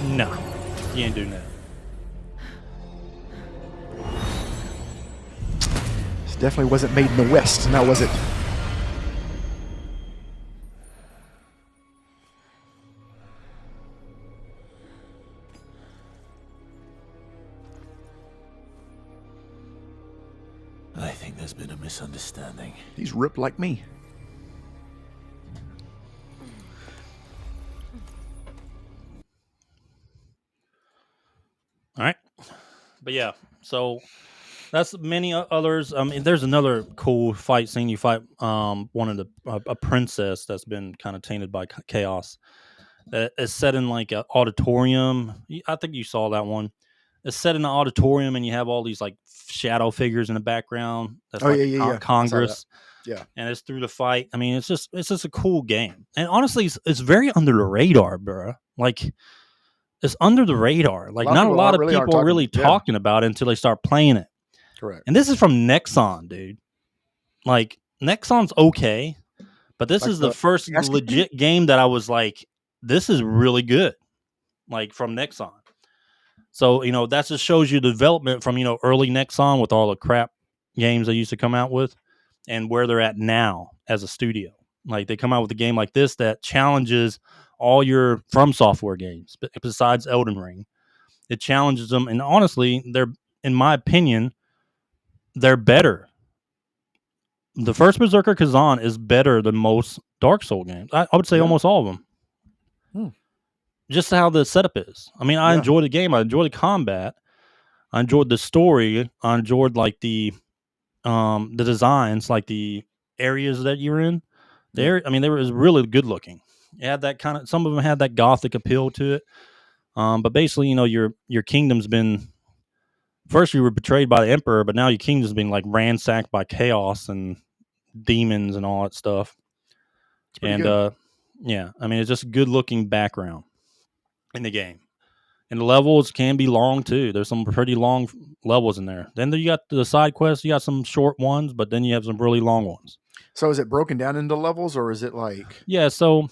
No, you ain't doing that. This definitely wasn't made in the West, now was it? He's ripped like me. All right. But yeah, so that's many others. I mean, there's another cool fight scene. You fight one of a princess that's been kind of tainted by chaos. It's set in like an auditorium. I think you saw that one. It's set in an auditorium, and you have all these like shadow figures in the background. That's like Congress. Yeah, and it's through the fight. I mean, it's just a cool game, and honestly, it's very under the radar, bro. Like, it's under the radar. Like, not a lot of people are really talking about it until they start playing it. Correct. And this is from Nexon, dude. Like, Nexon's okay, but this is the first legit game that I was like, this is really good. Like, from Nexon. So, that just shows you the development from, early Nexon with all the crap games they used to come out with and where they're at now as a studio. Like, they come out with a game like this that challenges all your From Software games, besides Elden Ring. It challenges them, and honestly, they're, in my opinion, they're better. The first Berserker Khazan is better than most Dark Souls games. I would say almost all of them. Just how the setup is. I mean, I enjoy the game. I enjoy the combat. I enjoyed the story. I enjoyed like the designs, like the areas that you're in. I mean, they were really good looking. It had that kind of. Some of them had that gothic appeal to it. But basically, your kingdom's been. First, you were betrayed by the emperor, but now your kingdom's been like ransacked by chaos and demons and all that stuff. And yeah, I mean, it's just a good looking background in the game. And the levels can be long too. There's some pretty long levels in there. Then you got the side quests. You got some short ones, but then you have some really long ones. So is it broken down into levels, or is it like? Yeah, so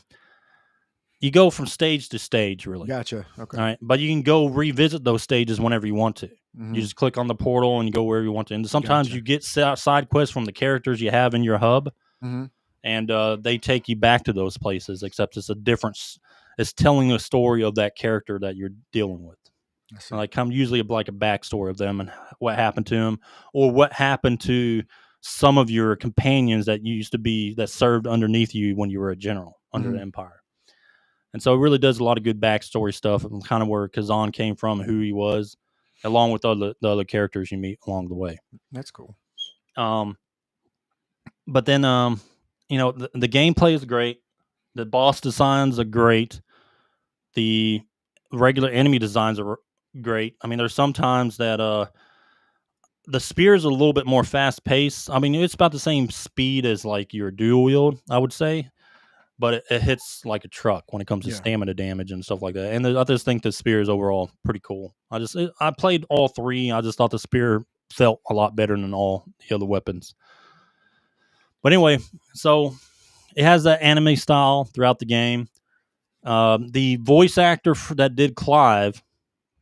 you go from stage to stage, really. Gotcha. Okay. All right, but you can go revisit those stages whenever you want to. Mm-hmm. You just click on the portal and you go wherever you want to. And sometimes you get side quests from the characters you have in your hub, and they take you back to those places. Except it's a different. It's telling a story of that character that you're dealing with. Like, usually like a backstory of them and what happened to them, or what happened to some of your companions that served underneath you when you were a general under the Empire. And so it really does a lot of good backstory stuff and kind of where Khazan came from, who he was, along with the other characters you meet along the way. That's cool. But then, the gameplay is great. The boss designs are great. The regular enemy designs are great. I mean, there's sometimes that the spears are a little bit more fast paced. I mean, it's about the same speed as like your dual wield, I would say, but it hits like a truck when it comes to stamina damage and stuff like that. And I just think the spear is overall pretty cool. I played all three. I just thought the spear felt a lot better than all the other weapons. But anyway, so it has that anime style throughout the game. The voice actor that did Clive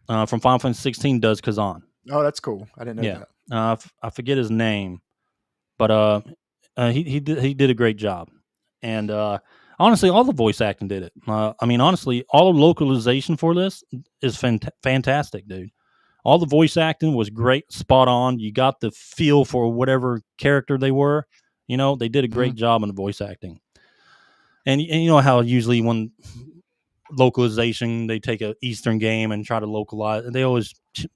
from Final Fantasy 16 does Khazan. Oh, that's cool. I didn't know that. I forget his name, but he did a great job. And honestly, all the voice acting did it. I mean, honestly, all the localization for this is fantastic, dude. All the voice acting was great, spot on. You got the feel for whatever character they were. They did a great job in the voice acting. And you know how usually when localization, they take an Eastern game and try to localize, and they always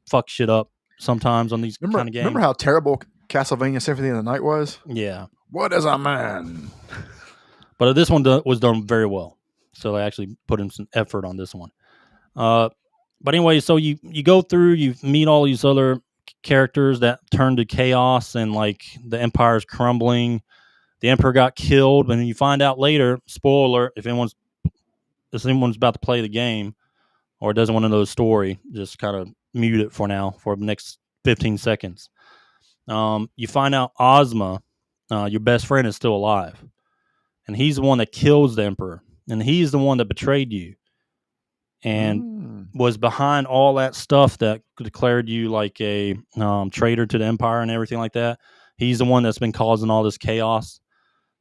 fuck shit up sometimes on these kind of games. Remember how terrible Castlevania Symphony of the Night was? Yeah. What is a man? But this one was done very well. So they actually put in some effort on this one. But anyway, so you go through, you meet all these other characters that turn to chaos, and like the empire's crumbling. The emperor got killed, and you find out later, spoiler, if anyone's about to play the game or doesn't want to know the story, just kind of mute it for now for the next 15 seconds. You find out 𝐬𝐮𝐬𝐫, your best friend, is still alive. And he's the one that kills the emperor. And he's the one that betrayed you. And was behind all that stuff that declared you like a traitor to the empire and everything like that. He's the one that's been causing all this chaos.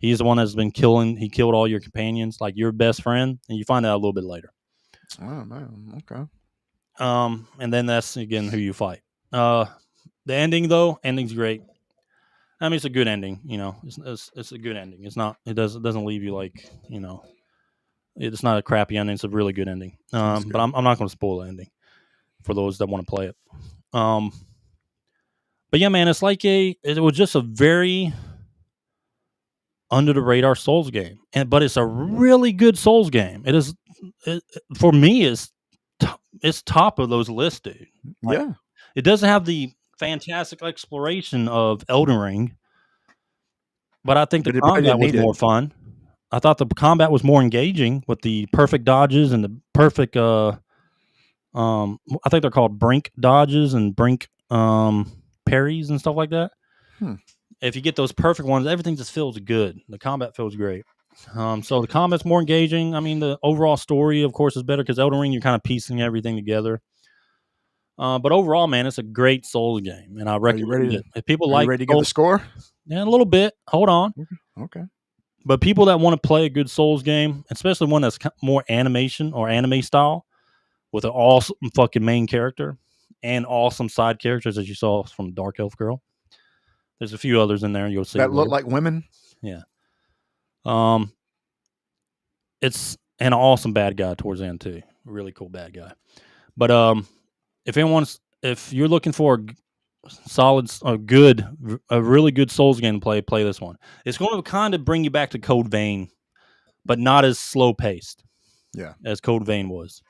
He's the one that's been killing. He killed all your companions, like your best friend. And you find out a little bit later. Oh, man. Okay. And then that's, again, who you fight. The ending's great. I mean, it's a good ending. You know, it's a good ending. It's not. It doesn't leave you like, you know. It's not a crappy ending. It's a really good ending. Good. But I'm not going to spoil the ending for those that want to play it. But yeah, man, it's like it was just a very under the radar Souls game, but it's a really good Souls game. It is, for me, it's top of those lists, dude. Like, Yeah. it doesn't have the fantastic exploration of Elden Ring, but I think the But I combat didn't was need it. more fun. I thought the combat was more engaging with the perfect dodges and the perfect I think they're called brink dodges and brink parries and stuff like that. If you get those perfect ones, everything just feels good. The combat feels great. So the combat's more engaging. I mean, the overall story, of course, is better because Elden Ring, you're kind of piecing everything together. But overall, man, it's a great Souls game, and I recommend it. If people like, ready to get the score? Yeah, a little bit. Hold on. Okay. But people that want to play a good Souls game, especially one that's more animation or anime style, with an awesome fucking main character and awesome side characters, as you saw from Dark Elf Girl. There's a few others in there. You'll see that look like women. Yeah. It's an awesome bad guy towards the end too. Really cool bad guy. But if you're looking for a really good Souls game to play this one. It's going to kind of bring you back to Code Vein, but not as slow paced. Yeah, as Code Vein was.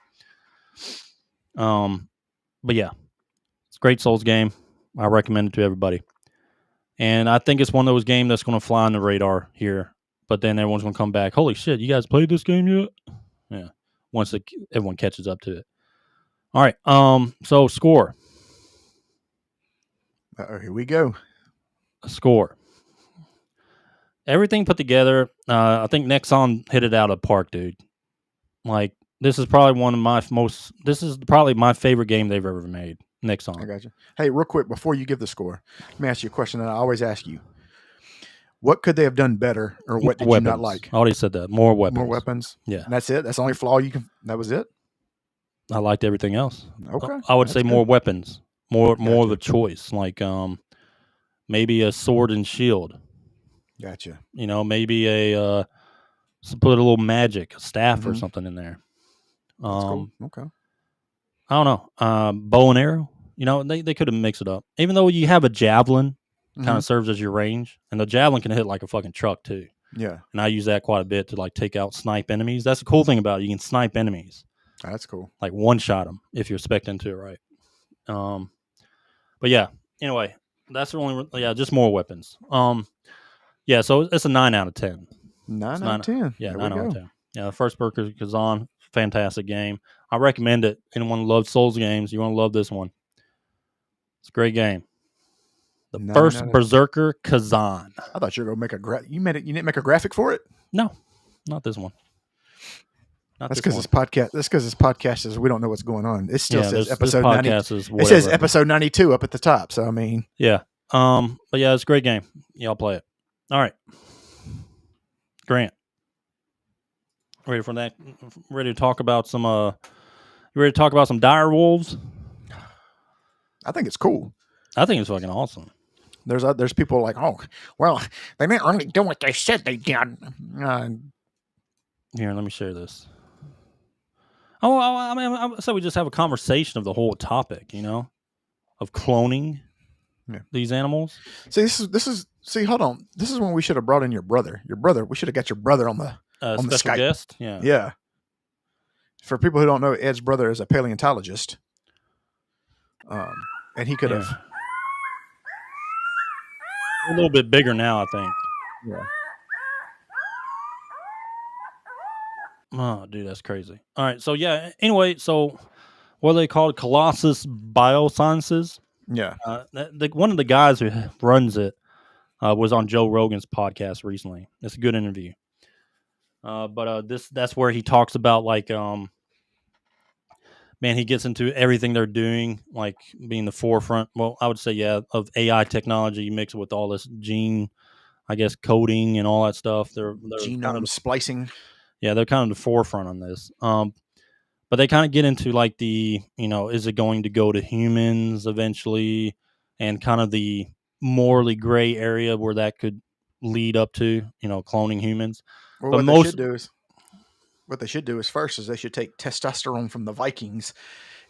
But yeah, it's a great Souls game. I recommend it to everybody. And I think it's one of those games that's going to fly on the radar here. But then everyone's going to come back. Holy shit, you guys played this game yet? Yeah. Once everyone catches up to it. All right. So score. Here we go. Score. Everything put together. I think Nexon hit it out of the park, dude. Like, this is probably my favorite game they've ever made. Nexon. I got you. Hey, real quick, before you give the score, let me ask you a question that I always ask you. What could they have done better, or what did you not like? I already said that. More weapons. More weapons? Yeah. And that's it? That's the only flaw you can... That was it? I liked everything else. Okay. I would say more weapons. More of a Gotcha. choice. Like, maybe a sword and shield. Gotcha. You know, maybe put a little magic, a staff or something in there. That's cool. Okay. I don't know. Bow and arrow. You know, they could have mixed it up. Even though you have a javelin, kind of serves as your range, and the javelin can hit like a fucking truck too. Yeah. And I use that quite a bit to like take out snipe enemies. That's the cool thing about it. You can snipe enemies. That's cool. Like one shot them if you're expecting to, right? But yeah. Anyway, that's the only. Yeah, just more weapons. Yeah. So it's a 9 out of 10. 9 out of 10. Yeah, There 9 we out of go. 10. Yeah, the first Berserker Khazan, fantastic game. I recommend it. Anyone who loves Souls games, you want to love this one. It's a great game. The 9 first out of- Berserker Khazan. I thought you were going to make you didn't make a graphic for it? No, not this one. That's because this podcast is, we don't know what's going on. It still says episode 90. Is it says episode 92 up at the top. So, I mean. Yeah. But yeah, it's a great game. Y'all play it. All right. Grant. Ready for that? Ready to talk about some you ready to talk about some dire wolves? I think it's cool. I think it's fucking awesome. There's people like, oh, well, they didn't really do what they said they did. Here, let me share this. Oh, I mean, I said we just have a conversation of the whole topic, you know, of cloning these animals. See, see, hold on. This is when we should have brought in your brother. We should have got your brother on the special Skype. Guest. Yeah. Yeah. For people who don't know, Ed's brother is a paleontologist. And he could have. A little bit bigger now, I think. Yeah. Oh, dude, that's crazy. All right, so yeah. Anyway, so what are they called? Colossus Biosciences. Yeah. One of the guys who runs it was on Joe Rogan's podcast recently. It's a good interview. But that's where he talks about like man, he gets into everything they're doing, like being the forefront. Well, I would say of AI technology mixed with all this gene, I guess, coding and all that stuff. They're genome kind of splicing. Yeah, they're kind of the forefront on this. But they kind of get into like the, is it going to go to humans eventually, and kind of the morally gray area where that could lead up to, cloning humans. Well, But what they should do is first is they should take testosterone from the Vikings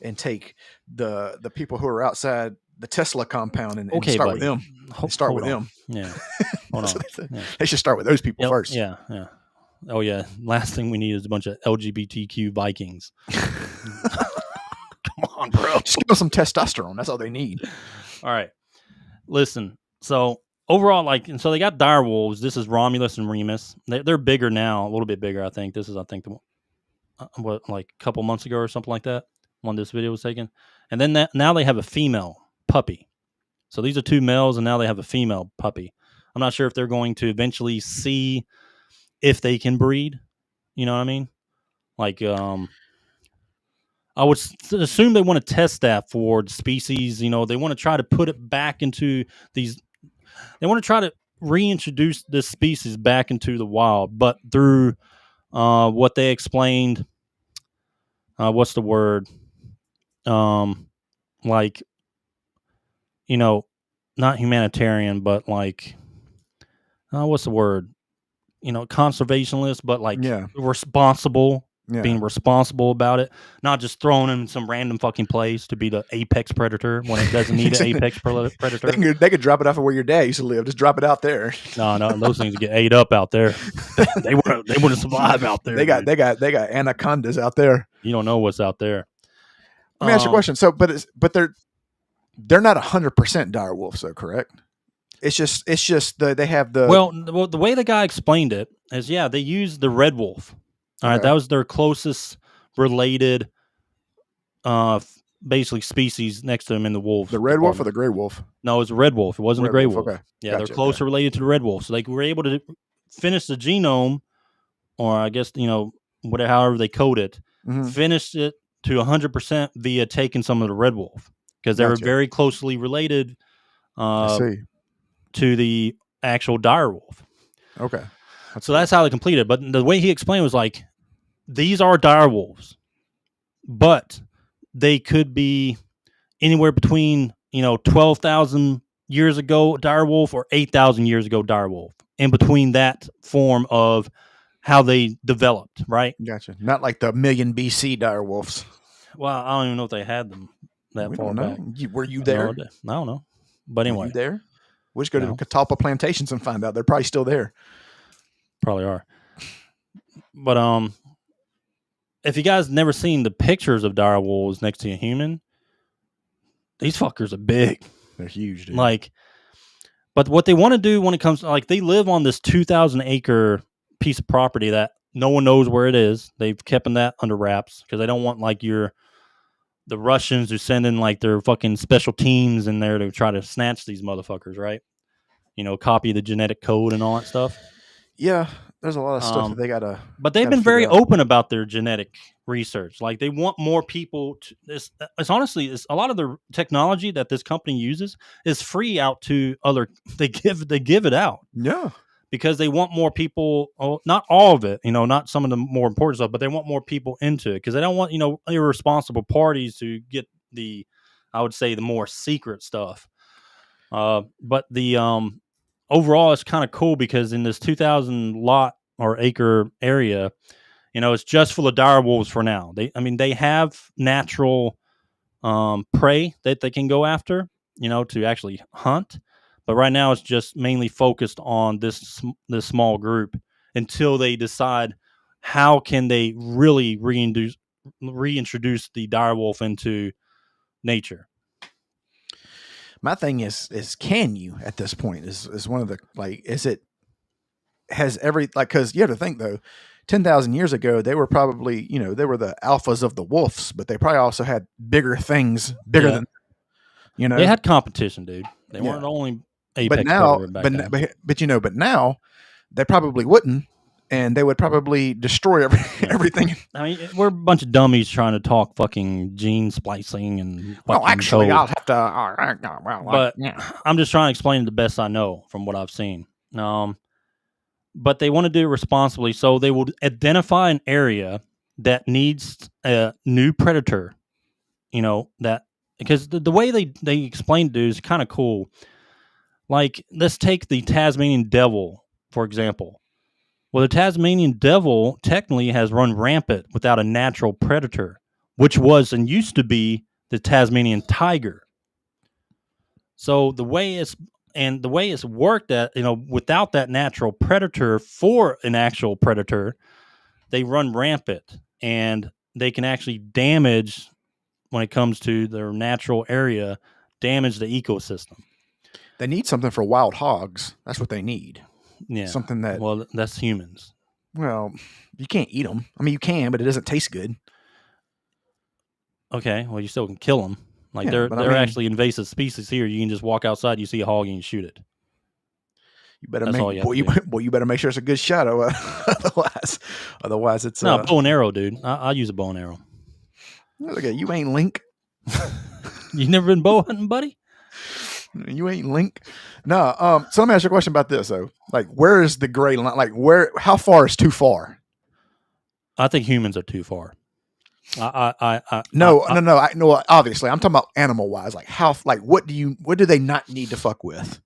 and take the people who are outside the Tesla compound and start with them. Start with them. Yeah. Hold on. Yeah. They should start with those people first. Yeah. Yeah. Oh yeah. Last thing we need is a bunch of LGBTQ Vikings. Come on, bro. Just give them some testosterone. That's all they need. All right. Listen. So overall, and so they got dire wolves. This is Romulus and Remus. They're bigger now, a little bit bigger. I think this is, a couple months ago or something like that when this video was taken. And then now they have a female puppy. So these are two males, and now they have a female puppy. I'm not sure if they're going to eventually see if they can breed. You know what I mean? I would assume they want to test that for the species. They want to try to put it back into these. They want to try to reintroduce this species back into the wild, but through what they explained. What's the word? Not humanitarian, but what's the word? Conservationist, but responsible. Yeah. Being responsible about it, not just throwing him in some random fucking place to be the apex predator when it doesn't need an apex predator. They could drop it off of where your dad used to live. Just drop it out there. No, those things get ate up out there. they wouldn't survive out there. They got anacondas out there. You don't know what's out there. Let me ask you a question. So, but they're not 100% dire wolves, though, correct? It's just they have the the way the guy explained it is they use the red wolf. All right, that was their closest related, basically species next to them in the wolf. The red wolf or the gray wolf? No, it was a red wolf. It wasn't a gray wolf. Okay. Yeah, they're closer related to the red wolf. So they were able to finish the genome, or I guess however they code it, finished it to 100% via taking some of the red wolf because they were very closely related to the actual dire wolf. Okay. So that's how they completed it. But the way he explained was these are dire wolves, but they could be anywhere between 12,000 years ago dire wolf or 8,000 years ago dire wolf. In between that form of how they developed, right? Gotcha. Not like the million BC dire wolves. Well, I don't even know if they had them that far back. Were you there? I don't know. But anyway, were you there? We'll just go to the Catalpa plantations and find out. They're probably still there. Probably are. But if you guys never seen the pictures of dire wolves next to a human, these fuckers are big. They're huge, dude. But what they want to do when it comes to they live on this 2,000 acre piece of property that no one knows where it is. They've kept that under wraps because they don't want the Russians who send in their fucking special teams in there to try to snatch these motherfuckers, right? Copy the genetic code and all that stuff. Yeah, there's a lot of stuff that they gotta. But they've been very open about their genetic research. They want more people. It's honestly, a lot of the technology that this company uses is free out to other. They give it out. Yeah, because they want more people. Not all of it, not some of the more important stuff, but they want more people into it because they don't want irresponsible parties to get I would say the more secret stuff. But the overall, it's kind of cool because in this 2,000 lot or acre area, it's just full of dire wolves for now. They have natural prey that they can go after, to actually hunt. But right now, it's just mainly focused on this small group until they decide how can they really reintroduce the dire wolf into nature. My thing is can you at this point is one of the is it has every because you have to think though 10,000 years ago they were probably they were the alphas of the wolves, but they probably also had bigger things than they had competition, dude. They weren't only apex but now they probably wouldn't. And they would probably destroy everything. We're a bunch of dummies trying to talk fucking gene splicing and. Well, actually, code. I'll have to. But I'm just trying to explain it the best I know from what I've seen. But they want to do it responsibly, so they will identify an area that needs a new predator. That because the way they explain it is kind of cool. Like, let's take the Tasmanian devil, for example. Well, the Tasmanian devil technically has run rampant without a natural predator, which was and used to be the Tasmanian tiger. So the way it's worked, that without that natural predator for an actual predator, they run rampant and they can actually damage, when it comes to their natural area, damage the ecosystem. They need something for wild hogs. That's what they need. Yeah, something that. Well, that's humans. Well, you can't eat them. I mean, you can, but it doesn't taste good. Okay, well, you still can kill them. Like, Yeah, they're actually invasive species here. You can just walk outside, you see a hog, and you shoot it. You better That's all you have to do. you better make sure it's a good shot. Otherwise it's no bow and arrow, dude. I'll use a bow and arrow. Look at you, ain't Link. You never been bow hunting, buddy? You ain't Link. No. So let me ask you a question about this though. Like, where is the gray line? Like, how far is too far? I think humans are too far. No. Obviously, I'm talking about animal wise. Like, what do they not need to fuck with?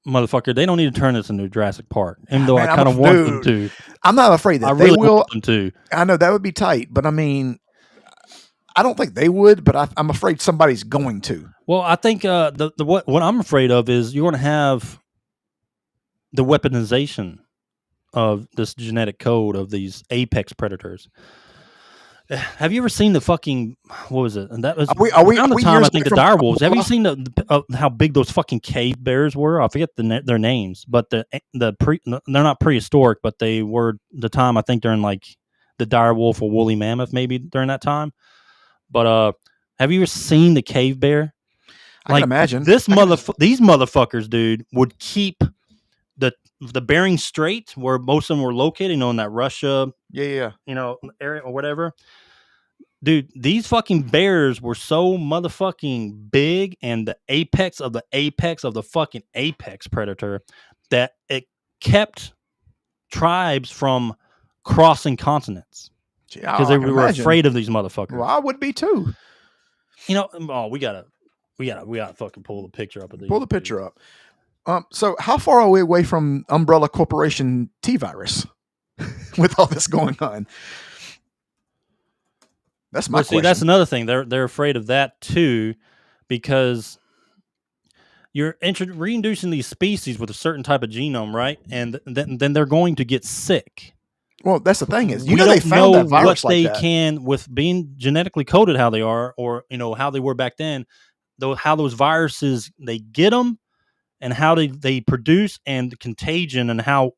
Motherfucker, they don't need to turn this into Jurassic Park. Even though I kind of want them to. I'm not afraid that they will. Want them to. I know that would be tight, but I mean, I don't think they would. But I'm afraid somebody's going to. Well, I think what I'm afraid of is you're going to have the weaponization of this genetic code of these apex predators. Have you ever seen the fucking, what was it? And that was around the time I think the dire wolves. Have you seen how big those fucking cave bears were? I forget their names, but they're not prehistoric, but they were the time I think during like the dire wolf or woolly mammoth maybe during that time. But have you ever seen the cave bear? I can imagine these motherfuckers, dude, would keep the Bering Strait where most of them were located, in that Russia, area or whatever. Dude, these fucking bears were so motherfucking big and the apex of the fucking apex predator that it kept tribes from crossing continents because they were afraid of these motherfuckers. Well, I would be too. We gotta fucking pull the picture up of these. Pull the picture up. So how far are we away from Umbrella Corporation T-Virus with all this going on? That's my question. See, that's another thing. They're afraid of that too, because you're reintroducing these species with a certain type of genome, right? And then they're going to get sick. Well, that's the thing is, they found that virus what they can with being genetically coded how they are, or how they were back then. Though how those viruses they get them. And how they produce and the contagion and how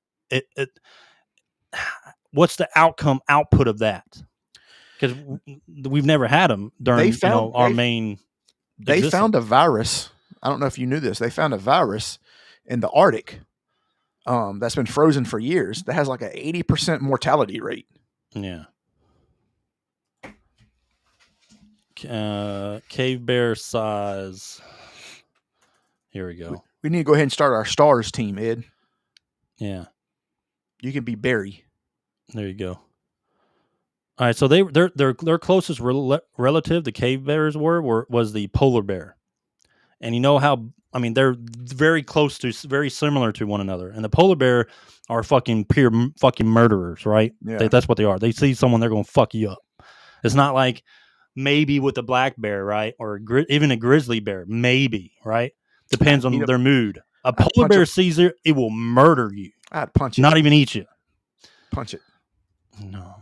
what's the output of that? Because we've never had them during our main. They found a virus. I don't know if you knew this. They found a virus in the Arctic that's been frozen for years that has like an 80% mortality rate. Yeah. Cave bear size. Here we go. We need to go ahead and start our stars team, Ed. Yeah. You can be Barry. There you go. All right, so their closest relative, the cave bears was the polar bear. And they're very close to, very similar to one another. And the polar bear are fucking pure fucking murderers, right? Yeah. That's what they are. They see someone, they're going to fuck you up. It's not like maybe with a black bear, right? Or even a grizzly bear, maybe, right? Depends on their mood. A polar bear sees it will murder you. I'd punch it. Not even eat you. Punch it. No.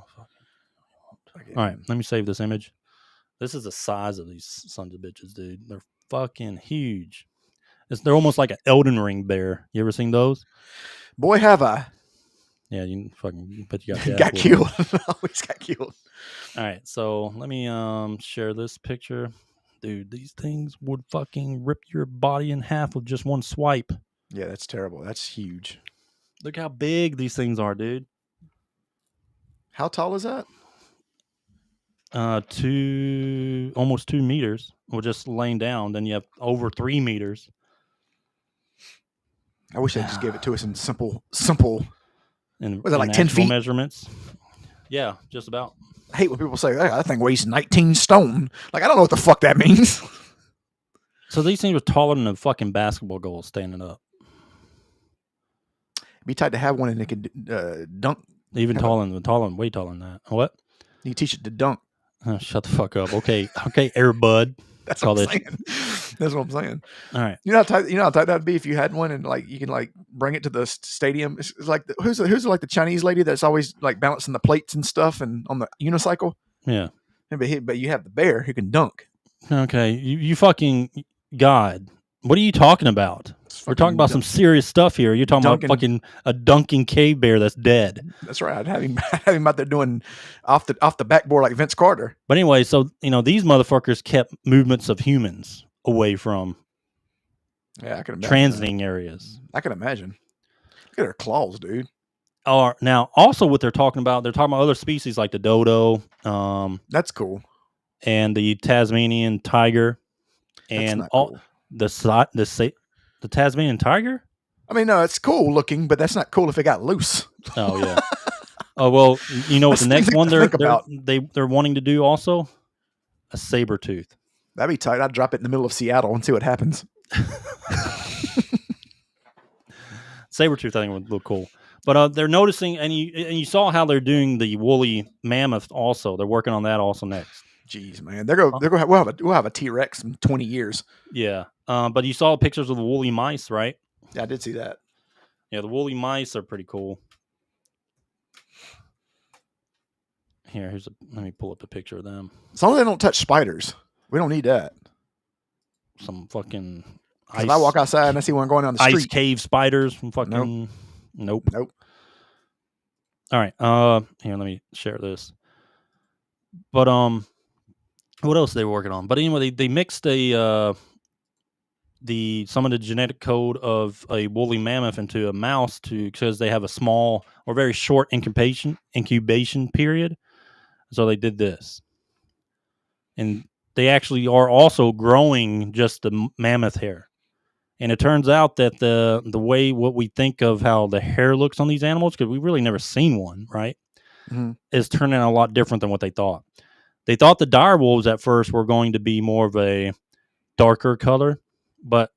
All right, let me save this image. This is the size of these sons of bitches, dude. They're fucking huge. They're almost like an Elden Ring bear. You ever seen those? Boy, have I. Yeah, you got got killed. Always got killed. All right, so let me share this picture. Dude, these things would fucking rip your body in half with just one swipe. Yeah, that's terrible. That's huge. Look how big these things are, dude. How tall is that? Almost 2 meters. We're just laying down. Then you have over 3 meters. I wish they just gave it to us in simple. And was it like 10 feet measurements? Yeah, just about. I hate when people say, "Hey, that thing weighs 19 stone." Like, I don't know what the fuck that means. So these things were taller than a fucking basketball goal standing up. It'd be tight to have one and it could dunk. Even way taller than that. What? You teach it to dunk. Oh, shut the fuck up. Okay, Air Bud. That's what I'm saying. That's what I'm saying. All right. You know how tight that'd be if you had one and like you can like bring it to the stadium. It's like who's like the Chinese lady that's always like balancing the plates and stuff and on the unicycle. Yeah. But you have the bear who can dunk. Okay, you fucking God. What are you talking about? We're talking about some serious stuff here. You're talking about fucking a dunking cave bear that's dead. That's right. I'd have him out there doing off the backboard like Vince Carter. But anyway, so these motherfuckers kept movements of humans away from I can imagine transiting areas. I can imagine. Look at their claws, dude. Now, also what they're talking about other species like the dodo. That's cool. And the Tasmanian tiger, and cool. the Tasmanian tiger. I mean, no, it's cool looking, but that's not cool if it got loose. Oh yeah. Oh well, you know what the next one they're wanting to do also? A saber tooth. That'd be tight. I'd drop it in the middle of Seattle and see what happens. Saber tooth, I think would look cool. But they're noticing, and you saw how they're doing the woolly mammoth. Also, they're working on that also next. Jeez, man, we'll have a T-Rex in 20 years. Yeah, but you saw pictures of the woolly mice, right? Yeah, I did see that. Yeah, the woolly mice are pretty cool. Let me pull up a picture of them. As long as they don't touch spiders, we don't need that. Some fucking ice. If I walk outside and I see one going down the street, ice cave spiders from fucking nope. All right, here, let me share this. But what else they were working on? But anyway, they mixed some of the genetic code of a woolly mammoth into a mouse because they have a small or very short incubation period. So they did this, and they actually are also growing just the mammoth hair. And it turns out that the way what we think of how the hair looks on these animals, because we've really never seen one, right, is turning out a lot different than what they thought. They thought the dire wolves at first were going to be more of a darker color, but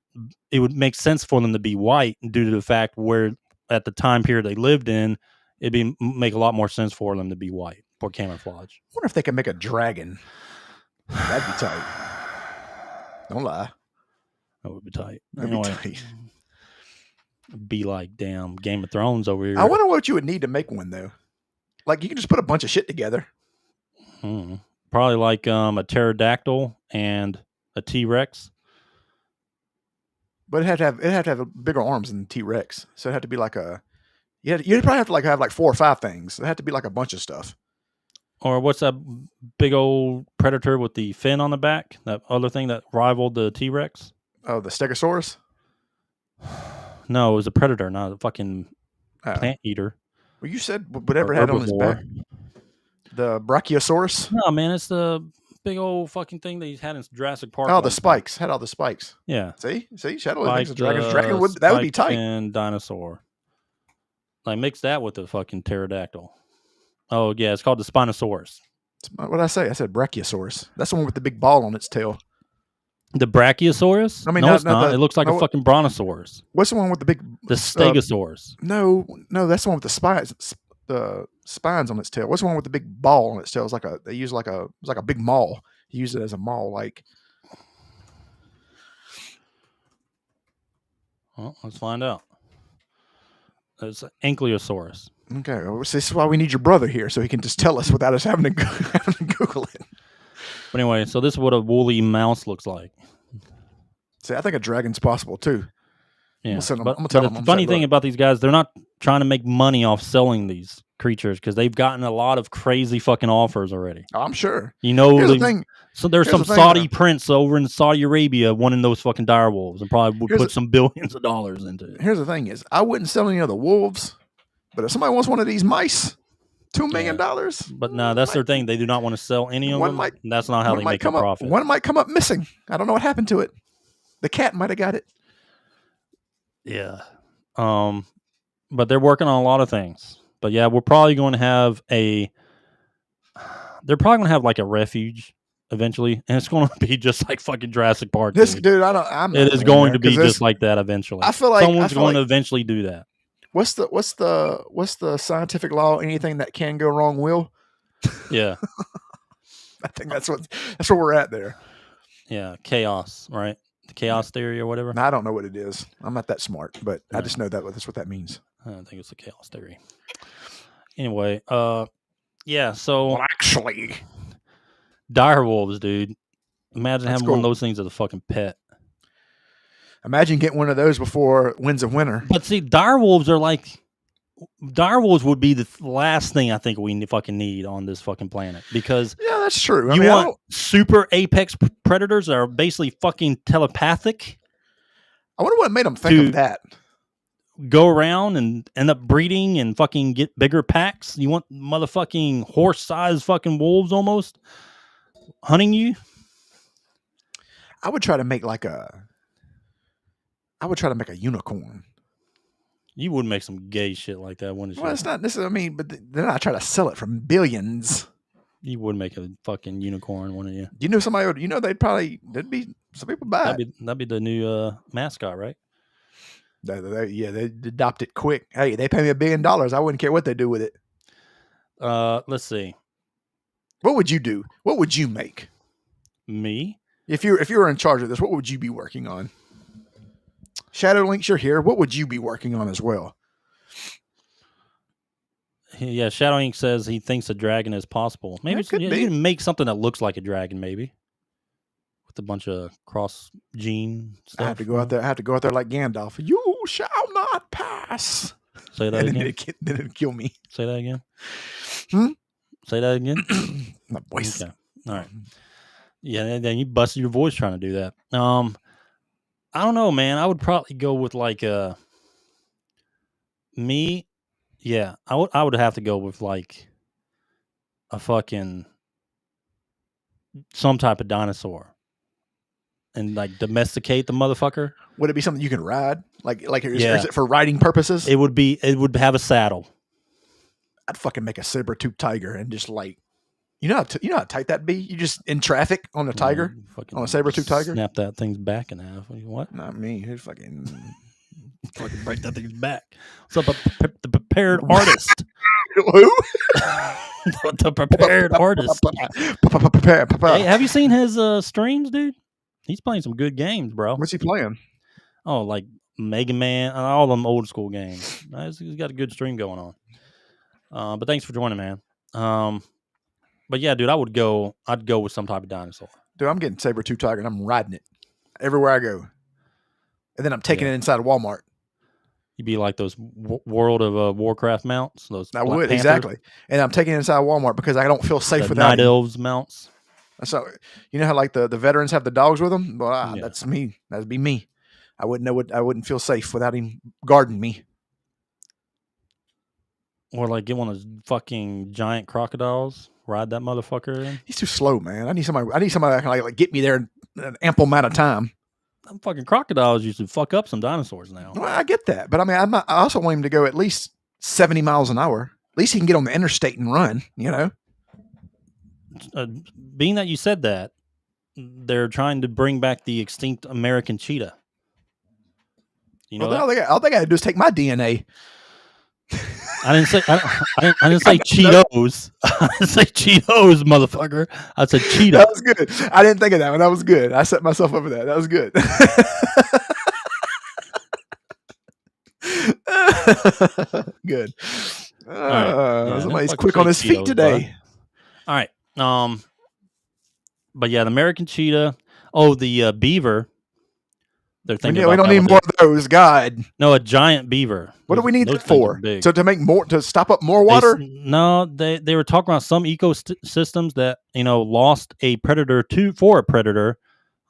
it would make sense for them to be white due to the fact where at the time period they lived in, it'd make a lot more sense for them to be white for camouflage. I wonder if they can make a dragon. That'd be tight. Don't lie. That would be tight. That'd be tight. Be like damn Game of Thrones over here. I wonder what you would need to make one though. Like you can just put a bunch of shit together. Probably like a pterodactyl and a T-Rex. But it'd have to have bigger arms than T-Rex. So it'd have to be like you'd probably have to have like 4 or 5 things. It'd have to be like a bunch of stuff. Or what's that big old predator with the fin on the back? That other thing that rivaled the T-Rex? Oh, the Stegosaurus? No, it was a predator, not a fucking plant eater. Well, you said whatever it had on his back. The Brachiosaurus? No, man, it's the big old fucking thing that he's had in Jurassic Park. Oh, the spikes. Had all the spikes. Yeah. See? Shadow thinks a dragon. That would be tight. And dinosaur. Like, mix that with the fucking pterodactyl. Oh, yeah, it's called the Spinosaurus. What did I say? I said Brachiosaurus. That's the one with the big ball on its tail. The Brachiosaurus? I mean, no, it's not. It looks like a fucking brontosaurus. What's the one with the big... The Stegosaurus. No, that's the one with the spines on its tail. What's the one with the big ball on its tail? It's like a big maul. You use it as a maul, like. Well, let's find out. It's an Ankylosaurus. Okay, well, this is why we need your brother here, so he can just tell us without us having to Google it. But anyway, so this is what a woolly mouse looks like. See, I think a dragon's possible too. Yeah, I'm gonna tell them. The funny thing about these guys, they're not trying to make money off selling these creatures because they've gotten a lot of crazy fucking offers already. I'm sure. You know, here's the thing. So there's some Saudi prince over in Saudi Arabia wanting those fucking dire wolves and probably would put some billions of dollars into it. Here's the thing: is I wouldn't sell any of the wolves, but if somebody wants one of these mice, $2 million. But no, that's their thing. They do not want to sell any of them. That's not how they make a profit. One might come up missing. I don't know what happened to it. The cat might have got it. Yeah. But they're working on a lot of things. But yeah, we're probably going to have they're probably going to have like a refuge eventually, and it's going to be just like fucking Jurassic Park. This dude. dude, I'm It not is going going there, to be 'cause this- just like that eventually. I feel like someone's going to eventually do that. What's the scientific law? Anything that can go wrong will. Yeah, I think that's where we're at there. yeah, chaos, right? The chaos theory or whatever. Now, I don't know what it is. I'm not that smart, but I Right. just know that's what that means. I think it's the chaos theory. Anyway, yeah. So Well, actually, dire wolves, dude. Imagine That's having one of cool. those things as a fucking pet. imagine getting one of those before Winds of Winter. But see, dire wolves would be the last thing I think we fucking need on this fucking planet, because Yeah, that's true. I you mean, I want don't- super apex predators that are basically fucking telepathic, I wonder what made them think to- of that. go around and end up breeding and fucking get bigger packs. You want motherfucking horse-sized fucking wolves almost hunting you. I would try to make a unicorn. You would make some gay shit like that, wouldn't you? Well, it's not necessarily. I mean, but then I try to sell it for billions. You would make a fucking unicorn, wouldn't you? You know, somebody would. You know, there'd be some people buy it. That'd be the new mascot, right? They adopt it quick. Hey, they pay me $1 billion. I wouldn't care what they do with it. Let's see. What would you do? What would you make Me? if you were in charge of this? What would you be working on? Shadow Links, you're here. What would you be working on as well? Yeah, Shadow Ink says he thinks a dragon is possible. Maybe It could you be. can make something that looks like a dragon, maybe, with a bunch of cross gene stuff. I have to go out there. I have to go out there like Gandalf. You shall not pass. Say that And then again. it'd kill me. Say that again. Hmm? Say that again. My voice. Okay. All right. Yeah, then you busted your voice trying to do that. I don't know, man. I would probably go with like me. Yeah, I would have to go with like a fucking some type of dinosaur and like domesticate the motherfucker. Would it be something you can ride? Is Yeah. it for riding purposes? It would have a saddle. I'd fucking make a saber-toothed tiger and just like, you know how tight that'd be. You just in traffic on a tiger, You fucking on a saber-toothed tiger. Snap that thing's back in half. What? Not me. Who's fucking Fucking break that thing's back. What's up, the prepared artist? who? The prepared artist. Hey, have you seen his streams, dude? He's playing some good games, bro. What's he playing? Oh, like Mega Man, all them old school games. He's got a good stream going on. But thanks for joining, man. But yeah, dude, I'd go with some type of dinosaur. Dude, I'm getting saber-toothed tiger and I'm riding it everywhere I go. And then I'm taking it inside of Walmart. You'd be like those World of Warcraft mounts. Those I Black would, Panther, exactly. And I'm taking it inside Walmart because I don't feel safe the without Night it. Elves mounts. So, you know how like the veterans have the dogs with them? Well, Yeah. that's me. That'd be me. I wouldn't feel safe without him guarding me. Or like get one of those fucking giant crocodiles, ride that motherfucker in. He's too slow, man. I need somebody that can like get me there in an ample amount of time. Them fucking crocodiles used to fuck up some dinosaurs now. Well, I get that, but I mean, I also want him to go at least 70 miles an hour. At least he can get on the interstate and run. You know. Being that you said that, they're trying to bring back the extinct American cheetah. You know, Well, all they got to do is take my DNA. I didn't say Cheetos. I didn't say Cheetos, motherfucker. I said cheetah. That was good. I didn't think of that one. That was good. I set myself up for that. That was good. Good. Yeah, Somebody's fucking quick on his say feet Cheetos, today. All right. But yeah, the American cheetah. Oh, the beaver. They're thinking We about don't that need one more too. of those. God. No, a giant beaver. What do we need Those that things for? are big. So to make more, to stop up more They water? No, they were talking about some ecosystems that lost a predator for a predator,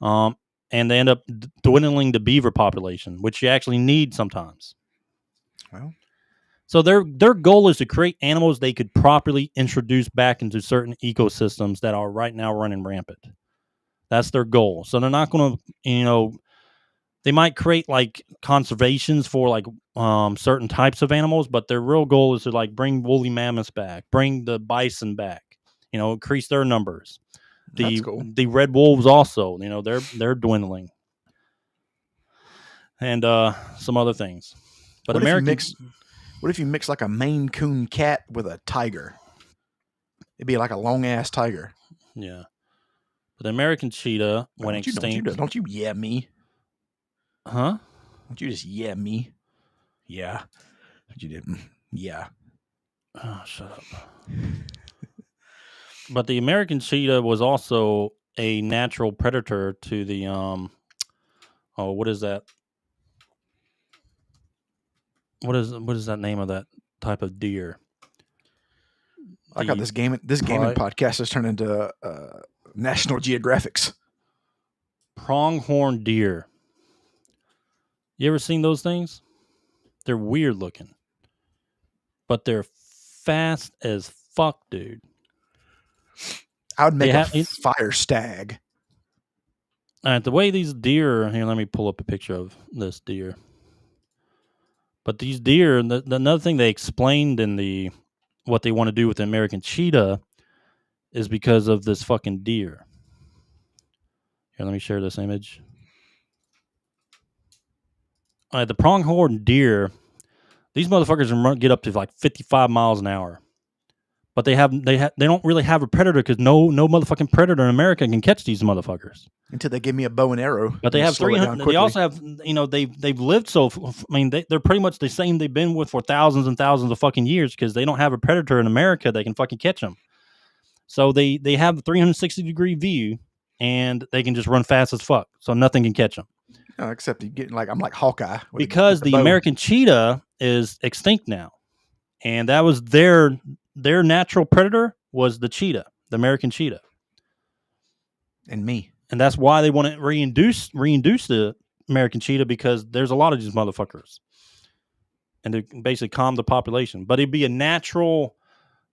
and they end up dwindling the beaver population, which you actually need sometimes. Well. So their goal is to create animals they could properly introduce back into certain ecosystems that are right now running rampant. That's their goal. So they're not going to, they might create like conservations for like certain types of animals, but their real goal is to like bring woolly mammoths back, bring the bison back, increase their numbers. That's cool. The red wolves also, they're dwindling, and some other things. But What American, what if you mix like a Maine Coon cat with a tiger? It'd be like a long ass tiger. yeah. But the American cheetah went extinct. Don't you yeah me? Huh? Don't you just yeah me? Yeah. You didn't. Yeah. Oh, shut up. But the American cheetah was also a natural predator to the what is that? What is that name of that type of deer? I got this gaming podcast has turned into National Geographics. Pronghorn deer. You ever seen those things? They're weird looking, but they're fast as fuck, dude. I would make a fire stag. All right, the way these deer here, let me pull up a picture of this deer. But these deer, another thing they explained in what they want to do with the American cheetah is because of this fucking deer. Here, let me share this image. All right, the pronghorn deer, these motherfuckers can get up to like 55 miles an hour. But they don't really have a predator because no motherfucking predator in America can catch these motherfuckers until they give me a bow and arrow. But they have 300. They also have, they've lived so. I mean, they're pretty much the same they've been with for thousands and thousands of fucking years because they don't have a predator in America that can fucking catch them. So they have a 360-degree view and they can just run fast as fuck. So nothing can catch them. No, except you get I'm like Hawkeye because the American cheetah is extinct now, and that was their natural predator was the cheetah, the American cheetah. And me. And that's why they want to reintroduce the American cheetah because there's a lot of these motherfuckers. And to basically calm the population. But it'd be a natural,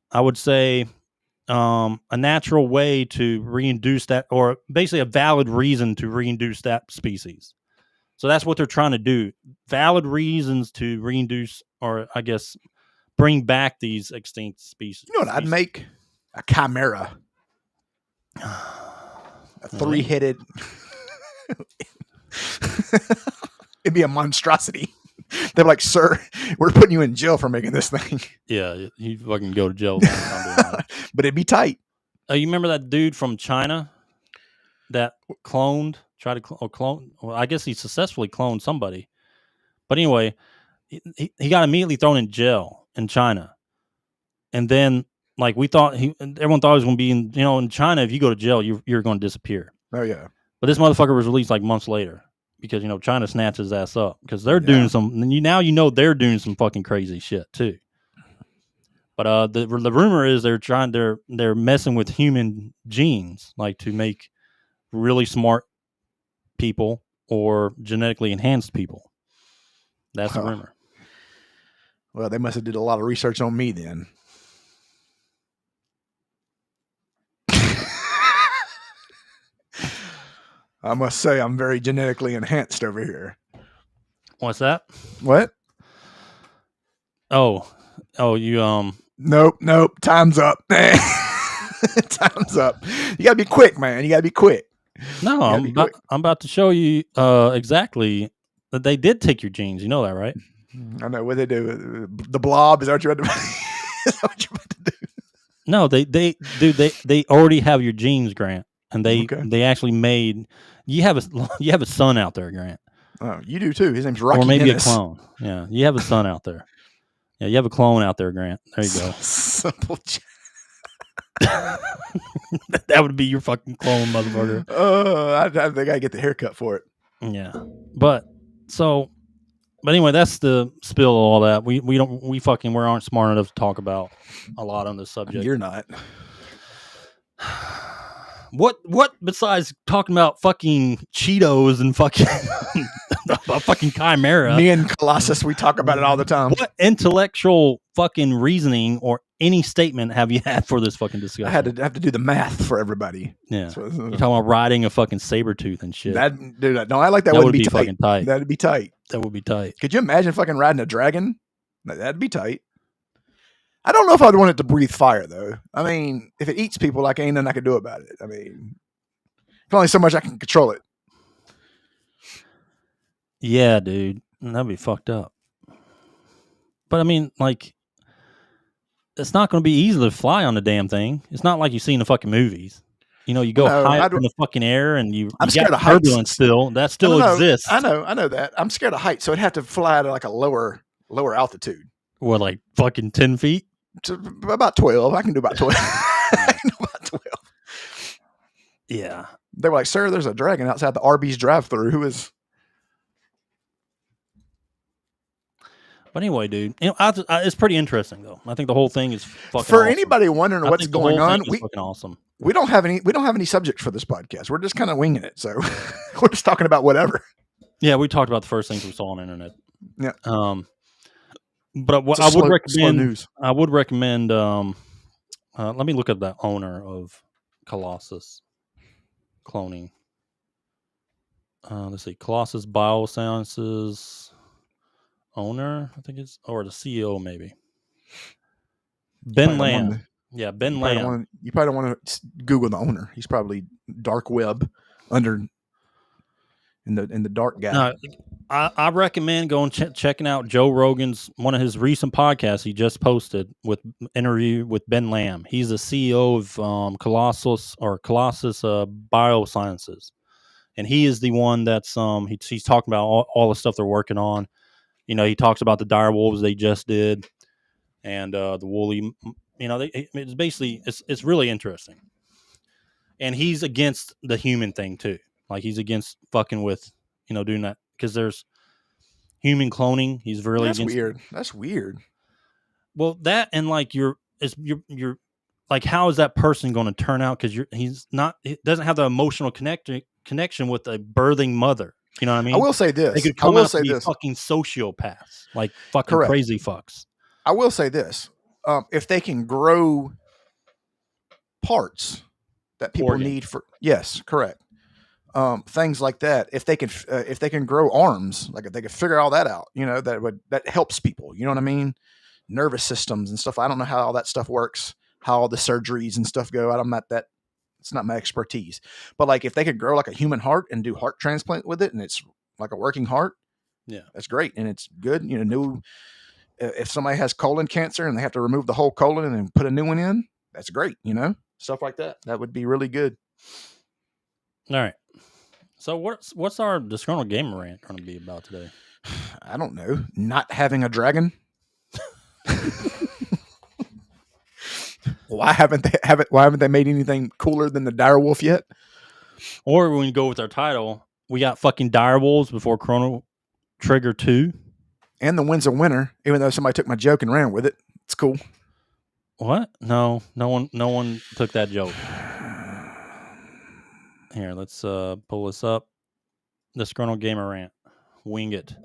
I would say, a natural way to reintroduce that, or basically a valid reason to reintroduce that species. So that's what they're trying to do. Valid reasons to reintroduce, or I guess bring back these extinct species. You know what I'd make? A chimera. A three-headed. It'd be a monstrosity. They're like, sir, we're putting you in jail for making this thing. Yeah, you fucking go to jail. But it'd be tight. You remember that dude from China that clone? Well, I guess he successfully cloned somebody. But anyway, he got immediately thrown in jail in China. And then, like, everyone thought he was going to be in China, if you go to jail, you're going to disappear. Oh, yeah. But this motherfucker was released like months later because, China snatched his ass up because they're doing they're doing some fucking crazy shit too. But the rumor is they're messing with human genes, like to make really smart people or genetically enhanced people. That's the rumor. Well, they must have did a lot of research on me then. I must say I'm very genetically enhanced over here. What's that? What? Oh, you Nope. Time's up. Time's up. You gotta be quick, man. You gotta be quick. No, I'm about to show you exactly that they did take your genes. You know that, right? I know what they do. The blob, is that what you're about to, is that what you're about to do? No, they already have your genes, Grant, and they actually made you have a son out there, Grant. Oh, you do too. His name's Rocky. Or maybe Dennis. A clone. Yeah, you have a son out there. Yeah, you have a clone out there, Grant. There you go. Simple. That would be your fucking clone, motherfucker. I think I get the haircut for it. Yeah, but anyway, that's the spill of all that. We aren't smart enough to talk about a lot on this subject. You're not. What besides talking about fucking Cheetos and fucking a fucking Chimera? Me and Colossus, we talk about it all the time. What intellectual fucking reasoning or any statement have you had for this fucking discussion? I have to do the math for everybody. Yeah, you're talking about riding a fucking saber tooth and shit. No, I like that. Would be tight. Fucking tight. That'd be tight. That would be tight. Could you imagine fucking riding a dragon? That'd be tight. I don't know if I'd want it to breathe fire though. I mean, if it eats people, like ain't nothing I can do about it. I mean, there's only so much I can control it. Yeah, dude, that'd be fucked up. But I mean, like, it's not going to be easy to fly on the damn thing. It's not like you see in the fucking movies. You know, you go high up in the fucking air, and I'm scared of turbulence heights. Still, that still exists. I know that. I'm scared of heights, so it'd have to fly at like a lower altitude. What, like fucking 10 feet? To about 12. I can do about 12. I can do about 12. Yeah. They were like, "Sir, there's a dragon outside the Arby's drive-thru. Who is?" But anyway, dude, you know, it's pretty interesting though. I think the whole thing is fucking. For awesome. Anybody wondering what's going on, we fucking awesome. We don't have any subject for this podcast. We're just kind of winging it, so we're just talking about whatever. Yeah, we talked about the first things we saw on the internet. Yeah. But what I would recommend. Let me look at the owner of Colossus cloning. Let's see, Colossus Biosciences owner, I think it's, or the CEO maybe. Ben Lamb. Yeah, Ben Lamb. You probably don't want to Google the owner. He's probably dark web under in the dark guy. No, I recommend going checking out Joe Rogan's one of his recent podcasts he just posted with interview with Ben Lamb. He's the CEO of Colossus Biosciences, and he is the one that's he's talking about all the stuff they're working on. You know, he talks about the dire wolves they just did, and the woolly. You know, it's basically it's really interesting, and he's against the human thing too. Like he's against fucking with, you know, doing that because there's human cloning. He's really weird. That's weird. Well, that and like you're like, how is that person going to turn out? Because he doesn't have the emotional connection with a birthing mother. You know what I mean? I will say this. They could come out to be fucking sociopaths, like fucking crazy fucks. I will say this. If they can grow parts that people need for, yes, correct. Things like that. If they can grow arms, like if they could figure all that out, you know, that helps people. You know what I mean? Nervous systems and stuff. I don't know how all that stuff works, how all the surgeries and stuff go. It's not my expertise. But like if they could grow like a human heart and do heart transplant with it, and it's like a working heart, yeah, that's great and it's good. You know, if somebody has colon cancer and they have to remove the whole colon and then put a new one in, that's great. You know, stuff like that. That would be really good. All right. So what's our Disgruntled Gamer rant going to be about today? I don't know. Not having a dragon. Why haven't they made anything cooler than the dire wolf yet? Or when we go with our title, we got fucking dire wolves before Chrono Trigger 2. And the wind's a winner, even though somebody took my joke and ran with it. It's cool. What? No one took that joke. Here, let's pull this up. The Disgruntled Gamer rant. Wing it.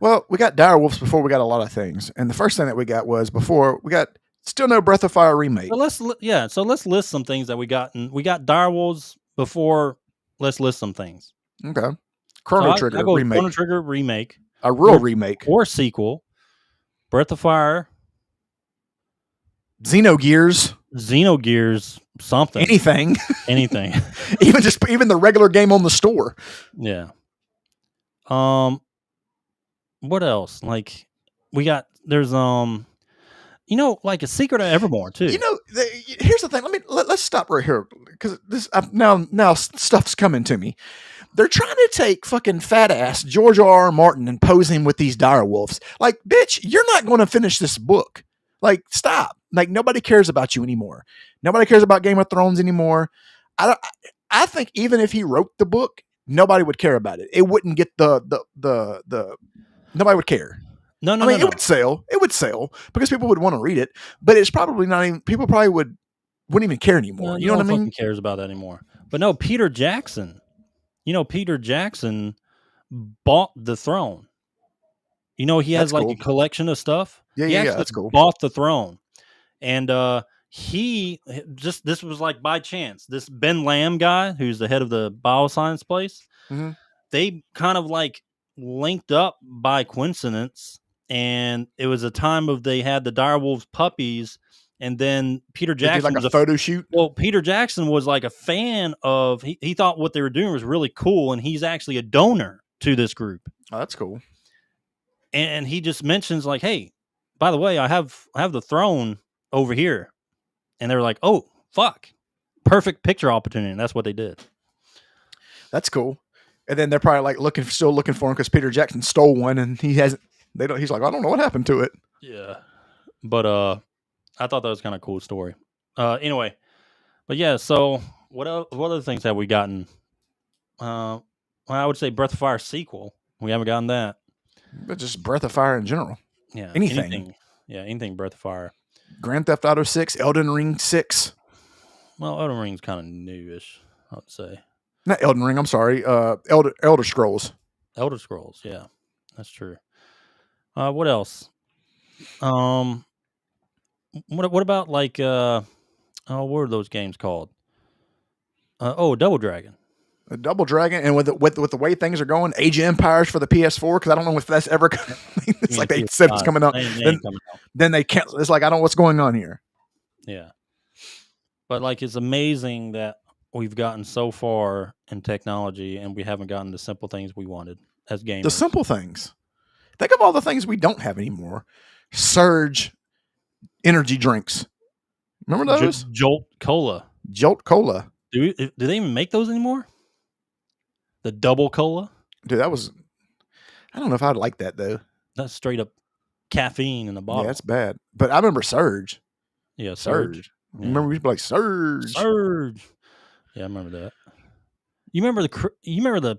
Well, we got dire wolves before we got a lot of things, and the first thing that we got was before we got still no Breath of Fire remake. So let's list some things that we got. And we got dire wolves before. Let's list some things. Okay. Chrono Trigger remake. Chrono Trigger remake. A real remake or sequel. Breath of Fire. Xenogears, something. Anything. even the regular game on the store. Yeah. What else? Like there's you know, like a Secret of Evermore too. You know, here's the thing. Let's stop right here because this now stuff's coming to me. They're trying to take fucking fat ass George R.R. Martin and pose him with these dire wolves. Like, bitch, you're not going to finish this book. Like, stop. Like, nobody cares about you anymore. Nobody cares about Game of Thrones anymore. I think even if he wrote the book, nobody would care about it. It wouldn't get the nobody would care. No. It would sell. It would sell because people would want to read it. But it's probably not even. People probably wouldn't even care anymore. You know what I mean? Cares about that anymore. But no, Peter Jackson. You know, Peter Jackson bought the throne. You know, he has a collection of stuff. Yeah, that's cool. Bought the throne, and this was like by chance. This Ben Lamb guy, who's the head of the bioscience place, mm-hmm. They kind of like linked up by coincidence, and it was a time of they had the direwolves puppies, and then Peter They did Jackson like was a photo shoot. Well, Peter Jackson was like a fan of. He thought what they were doing was really cool, and he's actually a donor to this group. Oh, that's cool. And he just mentions like, "Hey, by the way, I have the throne over here," and they're like, "Oh, fuck, perfect picture opportunity." And that's what they did. That's cool. And then they're probably like still looking for him because Peter Jackson stole one, and he hasn't. They don't. He's like, I don't know what happened to it. Yeah, but I thought that was kind of a cool story. Anyway, but yeah. So what other things have we gotten? Well, I would say Breath of Fire sequel. We haven't gotten that. But just Breath of Fire in general. Yeah, anything. Yeah, anything Breath of Fire. Grand Theft Auto 6, Elden Ring 6. Well, Elden Ring's kind of newish, I would say. Not Elden Ring. I'm sorry. Elder Scrolls. Elder Scrolls. Yeah, that's true. What else? What about like what are those games called? Double Dragon. A Double Dragon, and with the way things are going, Age of Empires for the PS4, because I don't know if that's ever. It's like they said it's coming out. Then they cancel. It's like I don't know what's going on here. Yeah, but like it's amazing that we've gotten so far in technology, and we haven't gotten the simple things we wanted as gamers. The simple things. Think of all the things we don't have anymore. Surge energy drinks. Remember those? Jolt Cola. Jolt Cola. Do they even make those anymore? The double cola? Dude, that was... I don't know if I'd like that, though. That's straight up caffeine in a bottle. Yeah, that's bad. But I remember Surge. Yeah, Surge. Yeah. Remember we used to be like, Surge. Surge. Yeah, I remember that. You remember the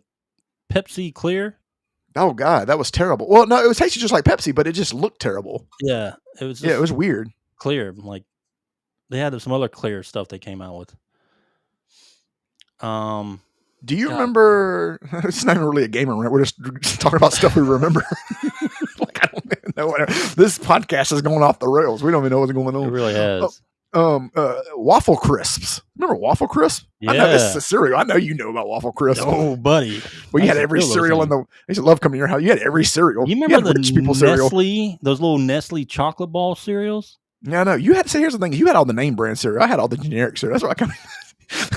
Pepsi Clear? Oh, God, that was terrible. Well, no, it was tasted just like Pepsi, but it just looked terrible. Yeah. It was it was weird. Clear. Like, they had some other clear stuff they came out with. Do you remember? It's not even really a gamer rant. We're just talking about stuff we remember. Like I don't even know. This podcast is going off the rails. We don't even know what's going on. It really has. Waffle Crisps. Remember Waffle Crisp? Yeah. I know this is a cereal. I know you know about Waffle Crisp. Oh, buddy. Well, you had every cereal in the. I used to love coming to your house. You had every cereal. You remember the rich people Nestle, cereal? those little Nestle chocolate ball cereals? No. You had. So here's the thing. You had all the name brand cereal. I had all the generic cereal. That's why I come.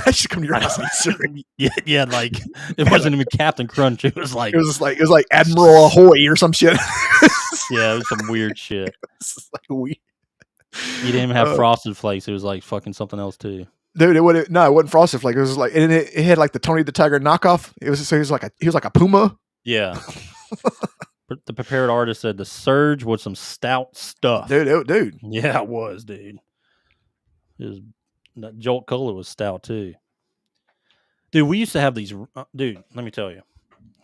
I should come to your house and eat cereal. Yeah, like it wasn't even Captain Crunch. It was like Admiral Ahoy or some shit. Yeah, it was some weird shit. It's like weird. You didn't even have Frosted Flakes. It was like fucking something else too. Dude, it wasn't Frosted Flakes. It was like, and it had like the Tony the Tiger knockoff. He was like a puma. Yeah. But the prepared artist said the Surge was some stout stuff. Dude. Yeah, it was, dude. That Jolt Cola was stout too. Dude, we used to have these. Dude, let me tell you.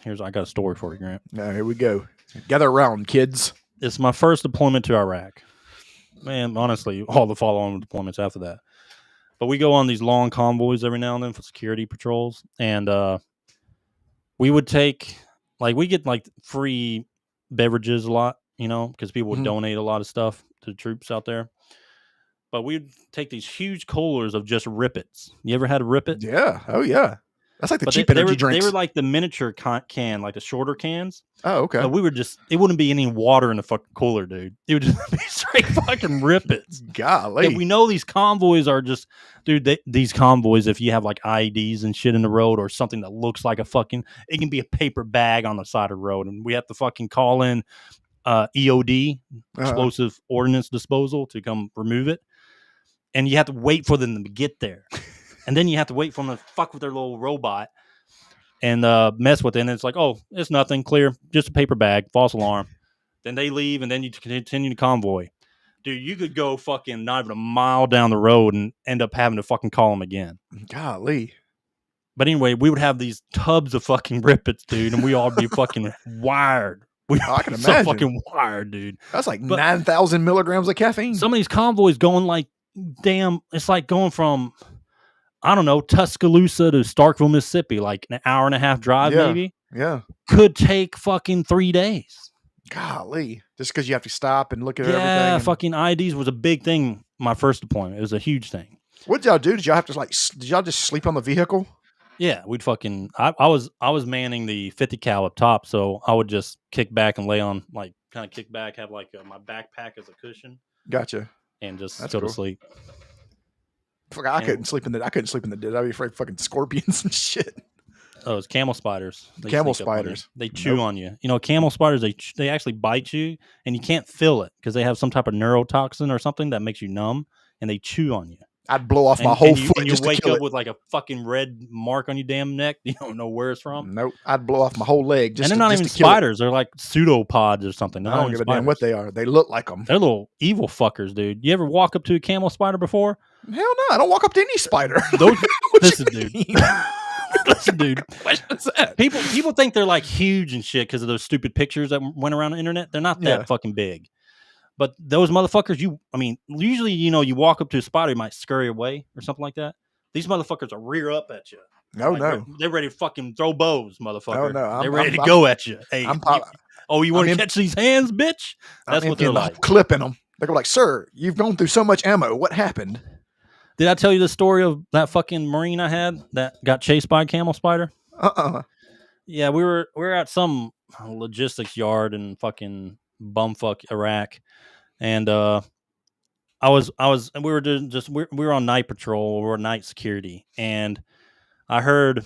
I got a story for you, Grant. Now, here we go. Gather around, kids. It's my first deployment to Iraq. Man, honestly, all the follow-on deployments after that. But we go on these long convoys every now and then for security patrols. And we would take, we get free beverages a lot, because people would donate a lot of stuff to the troops out there. But we'd take these huge coolers of just Rippets. You ever had a Rippet? Yeah. Oh, yeah. That's like the cheap energy drinks. They were like the miniature can, like the shorter cans. Oh, okay. We were it wouldn't be any water in the fucking cooler, dude. It would just be straight fucking Rippets. Golly. And we know these convoys are just, dude, these convoys, if you have like IEDs and shit in the road or something that looks like it can be a paper bag on the side of the road. And we have to fucking call in EOD, explosive ordnance disposal, to come remove it. And you have to wait for them to get there. And then you have to wait for them to fuck with their little robot and mess with it. And it's like, oh, it's nothing, clear, just a paper bag, false alarm. Then they leave, and then you continue the convoy. Dude, you could go fucking not even a mile down the road and end up having to fucking call them again. Golly. But anyway, we would have these tubs of fucking Rippets, dude, and we all be fucking wired. I can imagine. So fucking wired, dude. That's like 9,000 milligrams of caffeine. Some of these convoys going like, damn, it's like going from, I don't know, Tuscaloosa to Starkville, Mississippi, like an hour and a half drive, maybe. Yeah. Could take fucking 3 days. Golly. Just because you have to stop and look at everything. Yeah, fucking IDs was a big thing my first deployment. It was a huge thing. What did y'all do? Did y'all have to did y'all just sleep on the vehicle? Yeah, we'd fucking, I was manning the 50 cal up top, so I would just kick back and lay on like kind of kick back, have like my backpack as a cushion, Gotcha. and just That's go cool. to sleep. Fuck, I couldn't sleep in the. I couldn't sleep in the dead. I'd be afraid of fucking scorpions and shit. Oh, it's camel spiders. They Camel sneak up on you. spiders. They chew Nope. on you. You know, camel spiders. They actually bite you, and you can't feel it because they have some type of neurotoxin or something that makes you numb, and they chew on you. I'd blow off my And- whole and you, foot and you just to wake kill up it. with like a fucking red mark on your damn neck. You don't know where it's from. Nope. I'd blow off my whole leg just. And they're not just even to kill it. spiders. They're like pseudopods or something. They're I not don't even give a damn what spiders. they are. They look like them. They're little evil fuckers, dude. You ever walk up to a camel spider before? Hell no, I don't walk up to any spider. Those, What listen, you dude. mean? Listen, dude. What is that? People think they're like huge and shit because of those stupid pictures that went around the internet. They're not that Yeah. fucking big. But those motherfuckers, usually, you walk up to a spider, you might scurry away or something like that. These motherfuckers will rear up at you. No, Like, no. They're ready to fucking throw bows, motherfucker. no, They're ready to I'm- go at you. Hey, I'm you want to I'm in- catch these hands, bitch? That's what they're emptying the like. whole clip in them. They go like, "Sir, you've gone through so much ammo. What happened?" Did I tell you the story of that fucking Marine I had that got chased by a camel spider? Yeah, we were at some logistics yard in fucking bumfuck Iraq, and we were doing we were on night patrol, we were night security, and I heard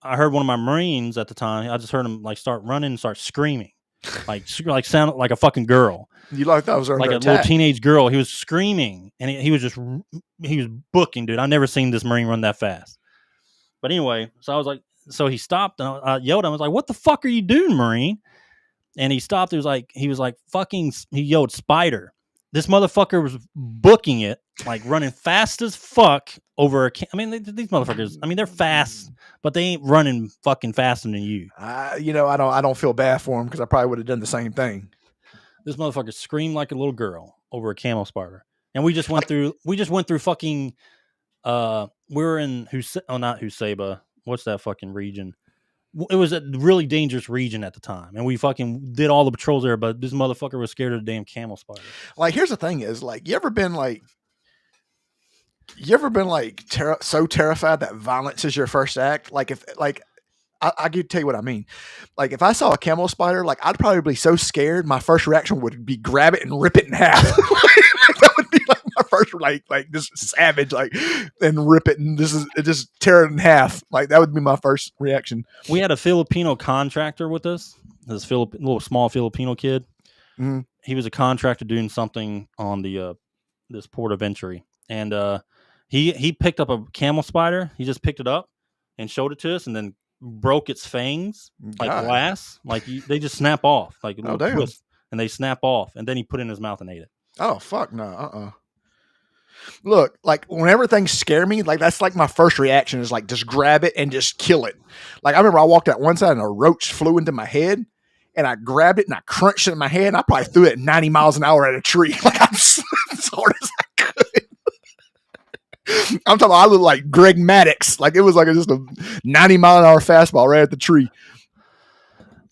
one of my Marines at the time. I just heard him like start running and start screaming, like sound like a fucking girl, You like that was under like a attack. little teenage girl. He was screaming, and he was booking, dude. I never seen this Marine run that fast. But anyway, so I was like. So he stopped and I yelled at him. I was like, "What the fuck are you doing, Marine?" And he stopped. He was like, "Fucking!" He yelled, "Spider!" This motherfucker was booking it, like running fast as fuck over a. These motherfuckers. They're fast, but they ain't running fucking faster than you. I don't feel bad for him because I probably would have done the same thing. This motherfucker screamed like a little girl over a camel spider, and we just went through. We just went through fucking. We were in not 𝐬𝐮𝐬𝐫𝐞. What's that fucking region? It was a really dangerous region at the time, and we fucking did all the patrols there. But this motherfucker was scared of the damn camel spider. Like, here's the thing: is like, you ever been so terrified that violence is your first act? Like, if like, I can tell you what I mean. Like, if I saw a camel spider, like, I'd probably be so scared. My first reaction would be grab it and rip it in half. That would be like my first, like just savage, like, and rip it and just tear it in half. Like, that would be my first reaction. We had a Filipino contractor with us. This little small Filipino kid. Mhm. He was a contractor doing something on the this port of entry, and he picked up a camel spider. He just picked it up and showed it to us, and then broke its fangs like God. glass. Like they just snap off, like a little damn. twist, and they snap off. And then he put it in his mouth and ate it. Oh, fuck no. Look, like, whenever things scare me, like, that's like my first reaction is like, just grab it and just kill it. Like, I remember I walked out one side and a roach flew into my head, and I grabbed it and I crunched it in my head, and I probably threw it 90 miles an hour at a tree. Like, I'm as hard as I could. I'm talking about, I look like Greg Maddux. Like, it was like just a 90-mile-an-hour fastball right at the tree.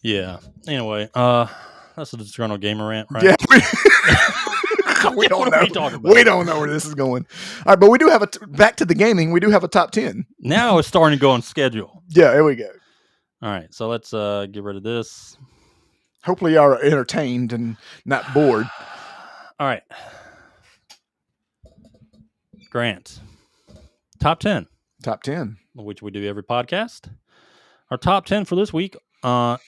Yeah. Anyway, that's a Disgruntled gamer rant, right? Yeah. We don't What know. are we talking about? We don't know where this is going. All right, but we do have back to the gaming. We do have a top 10. Now it's starting to go on schedule. Yeah, here we go. All right, so let's get rid of this. Hopefully, you are entertained and not bored. All right, Grant, top 10, Top 10. which we do every podcast. Our top 10 for this week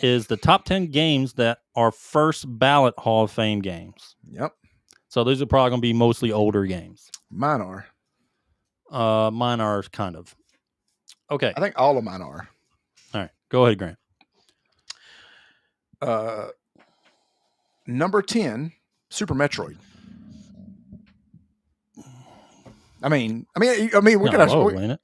is the top 10 games that are first ballot Hall of Fame games. Yep, So those are probably going to be mostly older games. mine are. Mine are kind of. Okay. I think all of mine are. All right. Go ahead, Grant. Number 10, Super Metroid. I mean, we're Kinda low, gonna. ain't it?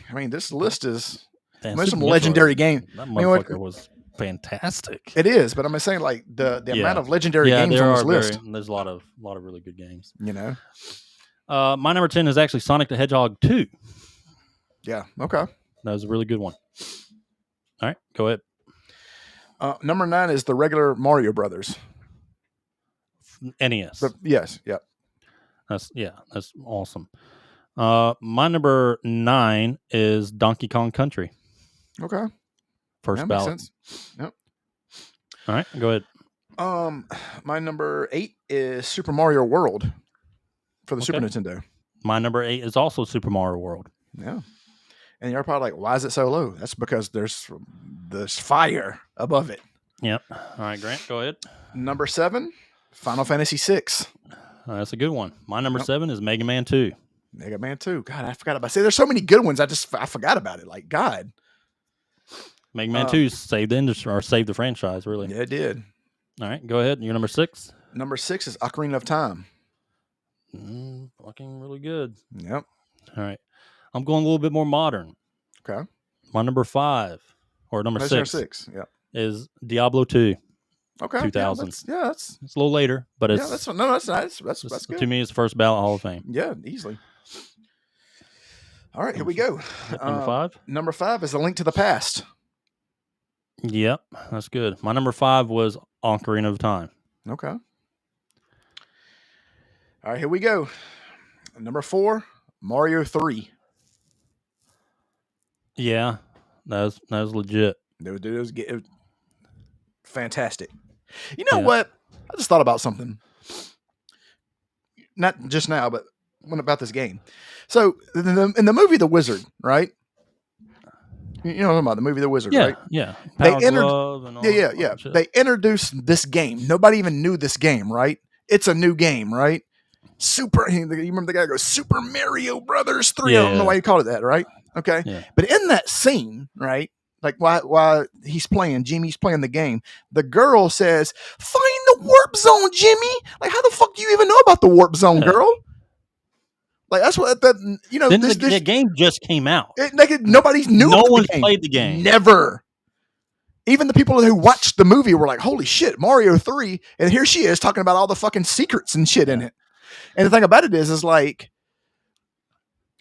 I mean, this list is. Damn, There's Super some legendary Metroid, games. That mean, what- motherfucker was fantastic. It is, but I'm saying like the Yeah. amount of legendary Yeah, games there on this are list. there's a lot of really good games. You know. My number 10 is actually Sonic the Hedgehog 2. Yeah. Okay. That was a really good one. All right, go ahead. Number 9 is the regular Mario Brothers. NES. Yes. Yep. That's awesome. My number 9 is Donkey Kong Country. Okay. First That makes ballot. sense. Yep. All right, go ahead. My number 8 is Super Mario World for the Super Okay. Nintendo. My number 8 is also Super Mario World. Yeah. And you're probably like, why is it so low? That's because there's fire above it. Yep. All right, Grant, go ahead. Number 7, Final Fantasy 6. That's a good one. My number Yep. 7 is Mega Man 2. Mega Man 2. God, I forgot about. See, there's so many good ones. I forgot about it. Like, God. Mega Man 2 saved the industry or saved the franchise, really. Yeah, it did. All right, go ahead. Your number 6. Number 6 is Ocarina of Time. Fucking really good. Yep. All right. I'm going a little bit more modern. Okay. My number 5 or number That's 6, number 6. Yep. is Diablo 2. Okay. 2000. Yeah, that's It's a little later, but it's that's nice. That's good. to me it's the first Ballot Hall of Fame. Yeah, easily. All right, here we go. Number 5? Number 5 is A Link to the Past. Yep, that's good. My number 5 was Ocarina of Time. Okay. All right, here we go. Number 4, Mario 3. Yeah, that was legit. Dude, it was fantastic. You know Yeah. what? I just thought about something. Not just now, but about this game. So in the movie The Wizard, right? You know what I'm talking about, the movie The Wizard, Yeah, right? yeah. They Power entered- Glove and all Yeah. that shit. They introduced this game. Nobody even knew this game, right? It's a new game, right? You remember the guy goes, Super Mario Brothers 3. I don't know Yeah. why you called it that, right? Okay. Yeah. But in that scene, right? Like while Jimmy's playing the game, the girl says, "Find the warp zone, Jimmy." Like, how the fuck do you even know about the warp zone, Yeah. girl? Like, that's what Then the game just came out. Nobody knew. No about one the game. played the game. Never. Even the people who watched the movie were like, "Holy shit, Mario 3!" And here she is talking about all the fucking secrets and shit in it. And the thing about it is like,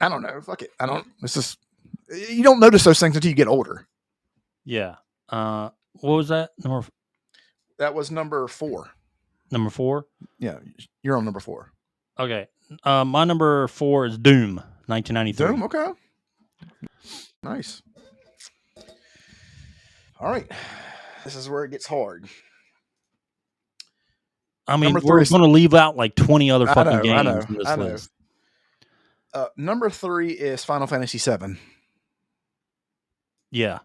I don't know. Fuck it. I don't. It's just you don't notice those things until you get older. Yeah. What was that? That was number 4. Number 4? Yeah, you're on number 4. Okay. My number 4 is Doom, 1993. Doom. Okay. Nice. All right. This is where it gets hard. I mean, Number we're 3 is- going to leave out like 20 other I fucking know, I games know, in this I know. list. Number 3 is Final Fantasy 7. Yeah.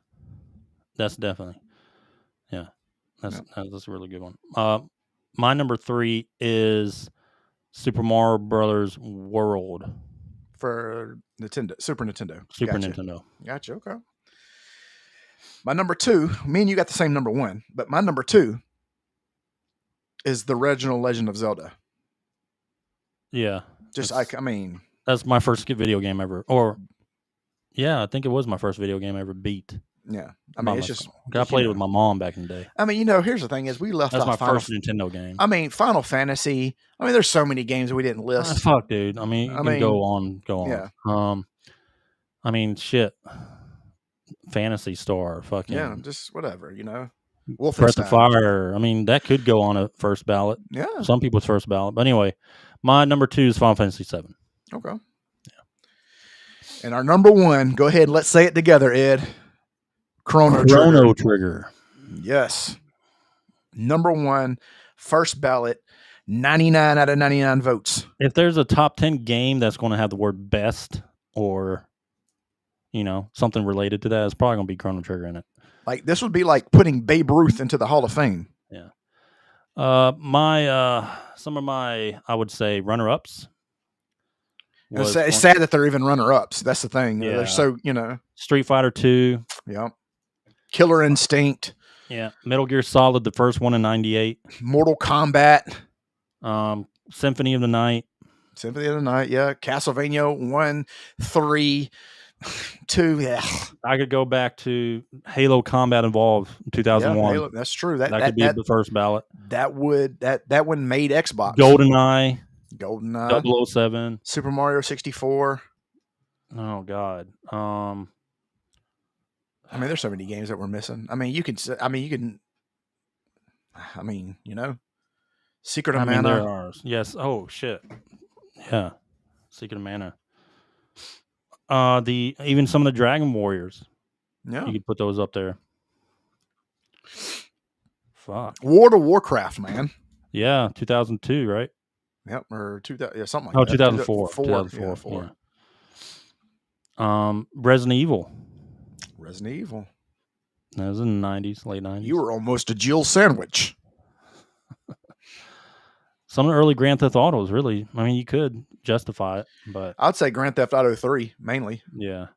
That's definitely. Yeah. That's a really good one. My number 3 is Super Mario Brothers World. For Nintendo, Super Nintendo. Super Gotcha. Nintendo. Gotcha. Okay. My number 2, me and you got the same number 1, but my number 2 is the original Legend of Zelda. Yeah. Just That's- I mean, That's my first video game ever. Or, yeah, I think it was my first video game I ever beat. yeah. I by mean, it's myself. just I played it with my mom back in the day. I mean, here's the thing: is we left That's my off Final. first Nintendo game. I mean, Final Fantasy. I mean, there's so many games that we didn't list. Fuck, dude. I mean, you can go on. yeah. I mean, shit. Fantasy Star, fucking. Yeah, just whatever, Breath of Wolfenstein. Fire. I mean, that could go on a first ballot. Yeah. Some people's first ballot. But anyway, my number 2 is Final Fantasy 7. Okay. Yeah. And our number 1, go ahead and let's say it together, Ed. Chrono Trigger. Trigger. Yes. Number 1, first ballot, 99 out of 99 votes. If there's a top 10 game that's going to have the word best or, something related to that, it's probably going to be Chrono Trigger in it. Like, this would be like putting Babe Ruth into the Hall of Fame. Yeah. Some of my, I would say, runner-ups. It's sad that they're even runner-ups. That's the thing. Yeah. They're so, Street Fighter 2. yeah. Killer Instinct. Yeah. Metal Gear Solid, the first one in 98. Mortal Kombat. Symphony of the Night. Symphony of the Night, yeah. Castlevania 1, 3, 2, yeah. I could go back to Halo Combat Evolved in 2001. Halo, that's true. That could be the first ballot. that one made Xbox. GoldenEye, GoldenEye. 007. Super Mario 64. Oh God. I mean, there's so many games that we're missing. I mean, Secret of Mana. there are. Yes. Oh shit. Yeah. Secret of Mana. Even some of the Dragon Warriors. Yeah. You could put those up there. Fuck. World of Warcraft, man. Yeah, 2002, right? Yep, or 2000, yeah, something like Oh, that. 2004. 2004. Yeah. Resident Evil. Resident Evil. That was in the 90s, late 90s. You were almost a Jill sandwich. Some of the early Grand Theft Autos, really. I mean, you could justify it, but I'd say Grand Theft Auto 3, mainly. yeah.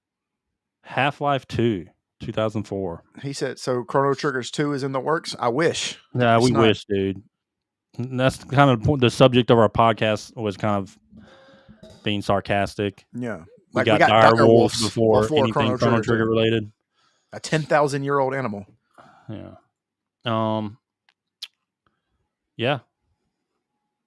Half-Life 2, 2004. He said, so Chrono Triggers 2 is in the works? I wish. Yeah, It's we not. wish, dude. And that's kind of the subject of our podcast was kind of being sarcastic. Yeah. We got dire wolves before anything Chrono Trigger related. A 10,000-year-old animal. Yeah. Yeah.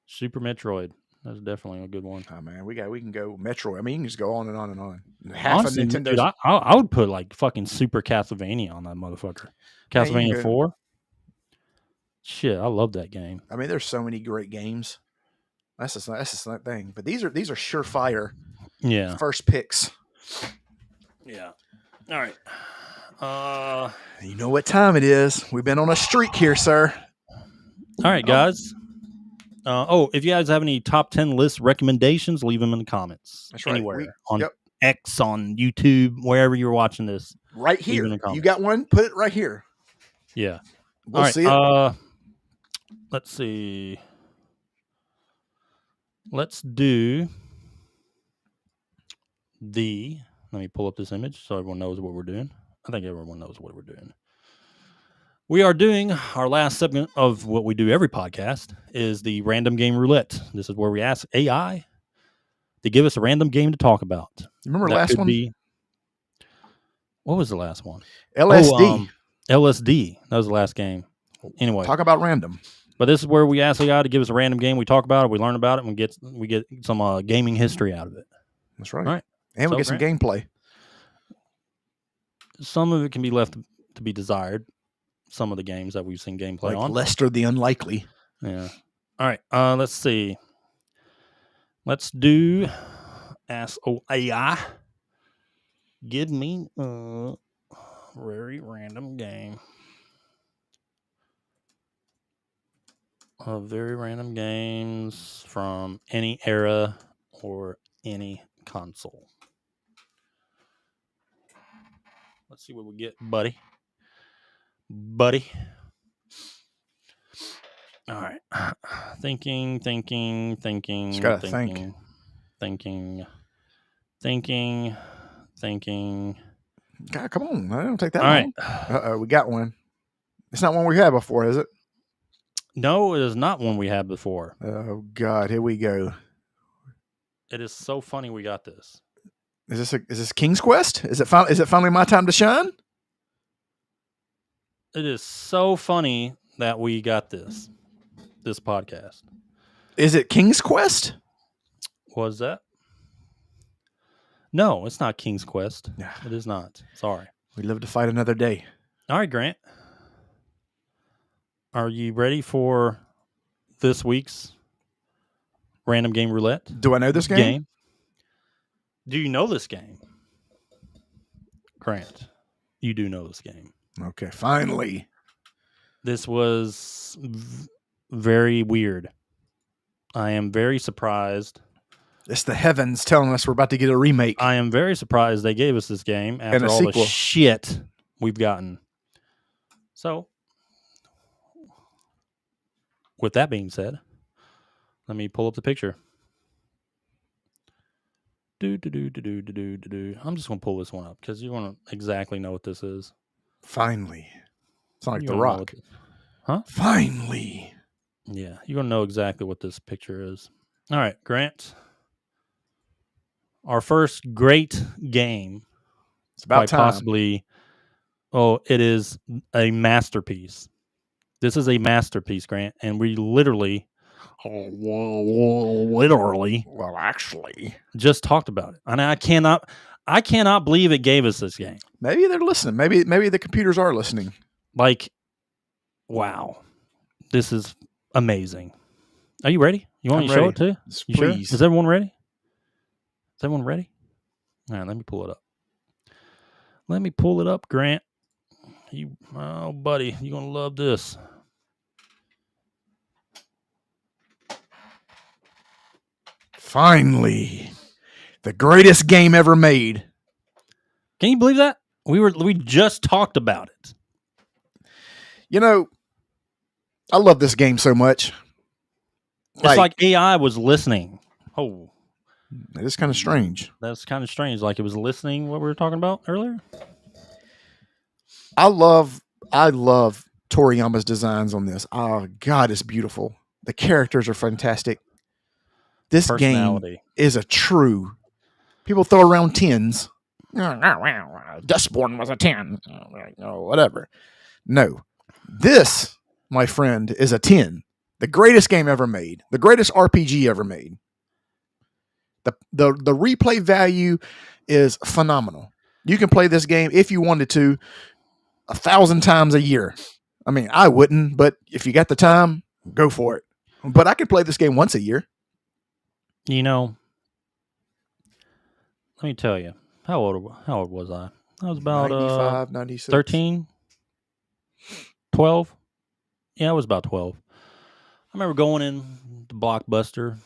Super Metroid. That's definitely a good one. Oh man, we can go Metroid. I mean, you can just go on and on and on. Honestly, of Nintendo's. dude, I would put like fucking Super Castlevania on that motherfucker. Castlevania 4. Shit, I love that game. I mean, there's so many great games. That's just that thing. But these are surefire. Yeah. First picks. Yeah. All right. You know what time it is. We've been on a streak here, sir. All right, guys. If you guys have any top 10 list recommendations, leave them in the comments. That's right. Anywhere. On X, on YouTube, wherever you're watching this. Right here. You got one? Put it right here. Yeah. We'll see it. Let's see. Let's do let me pull up this image so everyone knows what we're doing. I think everyone knows what we're doing. We are doing our last segment of what we do every podcast is the random game roulette. This is where we ask AI to give us a random game to talk about. You remember the last one? What was the last one? LSD. LSD. That was the last game. Anyway. Talk about random. But this is where we ask AI to give us a random game. We talk about it. We learn about it. And we get some gaming history out of it. That's right. All right. And we get some gameplay. Some of it can be left to be desired. Some of the games that we've seen gameplay on. Lester the Unlikely. Yeah. All right. Let's see. Let's do Ask AI. Give me a very random game. Very random games from any era or any console. Let's see what we get, buddy. All right. Thinking. Just gotta Thinking. God, come on. I don't take that All long. right. We got one. It's not one we had before, is it? No, it is not one we had before. Oh, God. Here we go. It is so funny we got this. Is this King's Quest? Is it finally my time to shine? It is so funny that we got this podcast. Is it King's Quest? Was that? No, it's not King's Quest. Yeah. It is not. Sorry. We live to fight another day. All right, Grant. Are you ready for this week's random game roulette? Do I know this game? Do you know this game? Grant, you do know this game. Okay, finally. This was very weird. I am very surprised. It's the heavens telling us we're about to get a remake. I am very surprised they gave us this game after all sequel. the shit we've gotten. So, with that being said, let me pull up the picture. I'm just going to pull this one up because you want to exactly know what this is. Finally. It's not like You The wanna know Rock. Huh? Finally. Yeah, you're going to know exactly what this picture is. All right, Grant. Our first great game. It's about time. Possibly. Oh, it is a masterpiece. This is a masterpiece, Grant, and we literally, Well, actually, just talked about it. And I cannot believe it gave us this game. maybe they're listening. Maybe the computers are listening. Like, wow, this is amazing. Are you ready? You want me to show it too? You sure? Please. Is everyone ready? Is everyone ready? All right, let me pull it up. Let me pull it up, Grant. Buddy, you're gonna love this. Finally, the greatest game ever made. Can you believe that? We just talked about it. You know, I love this game so much. It's like AI was listening. Oh, it is kind of strange. That's kind of strange. Like it was listening what we were talking about earlier. I love Toriyama's designs on this. Oh God, it's beautiful. The characters are fantastic. This game is a true. People throw around 10s. Dustborn was a 10. Whatever. No, this, my friend, is a 10. The greatest game ever made. The greatest RPG ever made. The replay value is phenomenal. You can play this game if you wanted to 1,000 times a year. I mean, I wouldn't, but if you got the time, go for it. But I could play this game once a year. You know, let me tell you, how old was I? I was about 95, 96. 13, 12. Yeah, I was about 12. I remember going in to Blockbuster.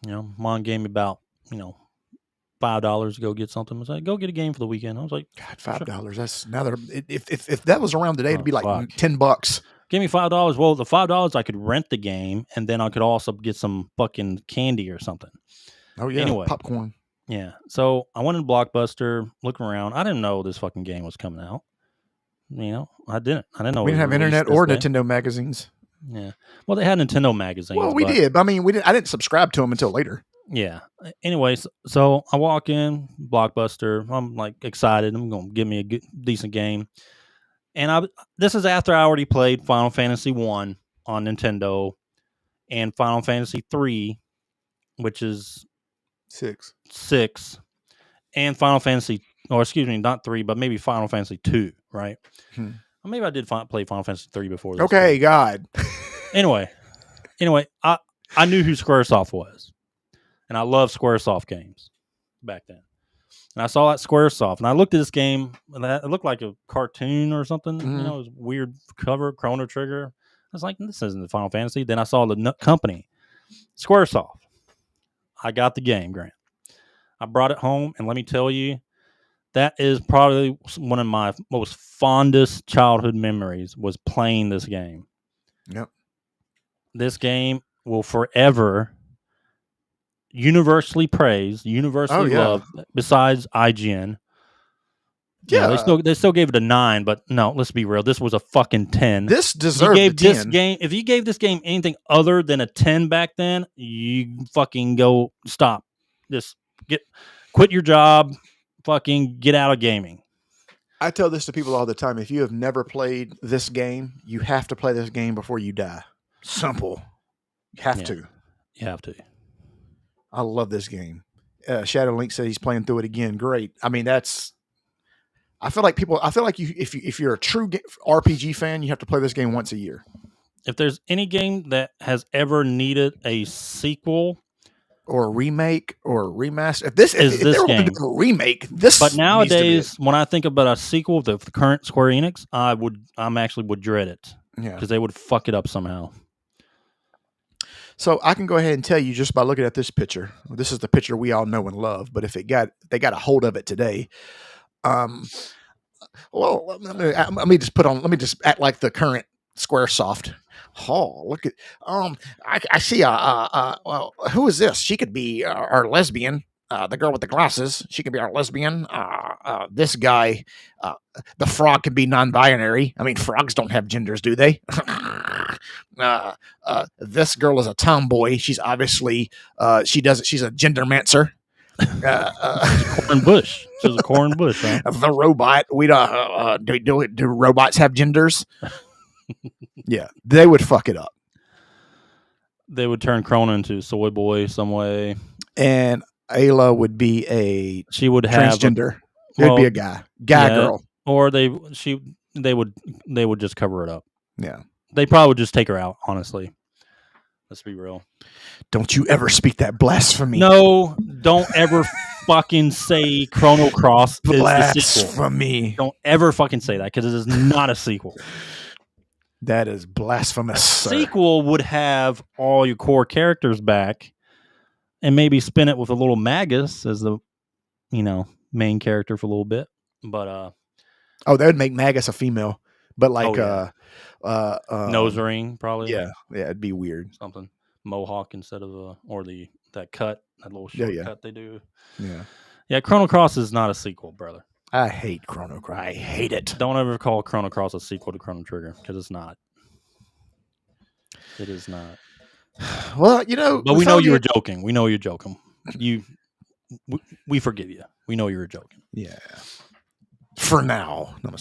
You know, Mom gave me about, $5 to go get something. I was like, go get a game for the weekend. I was like, God, $5. That's now that if that was around today, it'd be like $10. Give me $5. Well, the $5 I could rent the game, and then I could also get some fucking candy or something. Oh yeah, anyway, popcorn. Yeah. So I went in Blockbuster, looking around. I didn't know this fucking game was coming out. I didn't know. We didn't have internet or Nintendo magazines. Yeah. Well, they had Nintendo magazines. Well, we did. I mean, I didn't subscribe to them until later. Yeah. Anyways, so I walk in Blockbuster. I'm like excited. I'm going to give me a decent game. And this is after I already played Final Fantasy 1 on Nintendo and Final Fantasy 3, which is 6, and Final Fantasy, or excuse me, not 3, but maybe Final Fantasy 2, right? Or maybe I did play Final Fantasy 3 before this. Okay, God. Anyway, I knew who Squaresoft was, and I love Squaresoft games back then. And I saw that Squaresoft, and I looked at this game, and it looked like a cartoon or something. Mm-hmm. It was a weird cover, Chrono Trigger. I was like, this isn't Final Fantasy. Then I saw the company, Squaresoft. I got the game, Grant. I brought it home, and let me tell you, that is probably one of my most fondest childhood memories was playing this game. Yep. This game will forever universally praised, universally loved, besides IGN. Yeah, they still gave it a 9, but no, let's be real. This was a fucking 10. This deserved a 10. If you gave this game anything other than a 10 back then, you fucking go stop. Just quit your job, fucking get out of gaming. I tell this to people all the time. If you have never played this game, you have to play this game before you die. Simple. You have to. You have to. I love this game. Shadow Link said he's playing through it again. Great. I mean, I feel like if you're a true RPG fan, you have to play this game once a year. If there's any game that has ever needed a sequel or a remake or a remaster, if they were going to do a remake, this. But nowadays, when I think about a sequel of the current Square Enix, I would dread it. Yeah, because they would fuck it up somehow. So I can go ahead and tell you just by looking at this picture. This is the picture we all know and love. But if they got a hold of it today, well, let me just act like the current Squaresoft. Oh, look at I see well, who is this? She could be our lesbian. The girl with the glasses, she could be our lesbian. This guy, the frog can be non-binary. I mean, frogs don't have genders, do they? This girl is a tomboy. She's obviously she's a gendermancer. Corn bush. She's a corn bush. Huh? The robot. We don't. Do robots have genders? Yeah, they would fuck it up. They would turn Chrono into soy boy some way, and Ayla would be a. She would have transgender. It would be a guy, girl, or they would just cover it up. Yeah, they probably would just take her out. Honestly, let's be real. Don't you ever speak that blasphemy? No, don't ever fucking say Chrono Cross is the sequel. Blasphemy! Don't ever fucking say that because it is not a sequel. That is blasphemous. A sequel would have all your core characters back and maybe spin it with a little Magus as the, main character for a little bit. But they would make Magus a female, but like nose ring probably. Yeah, it'd be weird. Something mohawk instead of that cut, that little short cut they do. Yeah. Chrono Cross is not a sequel, brother. I hate Chrono Cross. I hate it. Don't ever call Chrono Cross a sequel to Chrono Trigger because it's not. It is not. Well, but we know you were joking. We know you're joking. We forgive you. We know you were joking. Yeah. For now. No,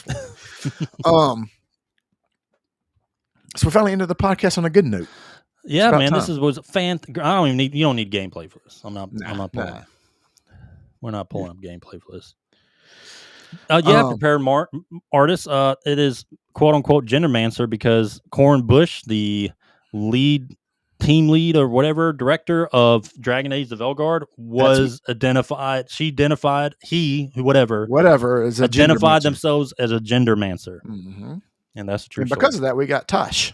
so we finally ended the podcast on a good note. Yeah, man. Time. This was fan. I don't even need. You don't need gameplay for this. I'm not pulling. Nah. We're not pulling up gameplay for this. Prepared artists. It is quote unquote Gendermancer because Corin Bush, the team lead or whatever director of Dragon Age: The Veilguard, was identified. She identified whatever is identified themselves as a Gendermancer, and that's the truth. And because of that, we got Tosh.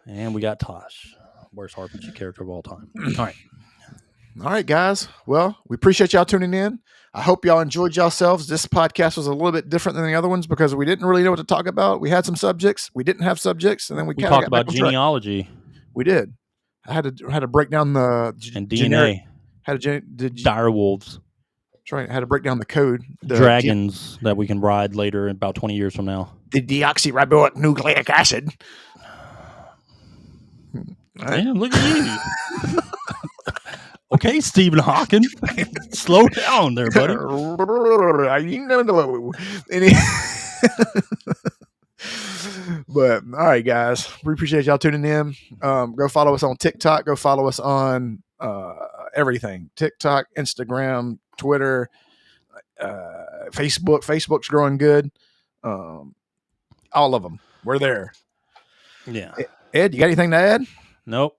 And we got Tosh, worst RPG character of all time. All right, guys. Well, we appreciate y'all tuning in. I hope y'all enjoyed yourselves. This podcast was a little bit different than the other ones because we didn't really know what to talk about. We had some subjects. We didn't have subjects. And then we talked about genealogy. We did. I had to break down the DNA. Dire wolves. That's right. I had to break down the code. The dragons that we can ride later, about 20 years from now. The deoxyriboic nucleic acid. Damn, look at you. Okay, Stephen Hawking. Slow down there, buddy. But all right, guys, we appreciate y'all tuning in. Go follow us on TikTok. Go follow us on everything: TikTok, Instagram, Twitter, Facebook. Facebook's growing good. All of them. We're there. Yeah. Ed, you got anything to add? Nope.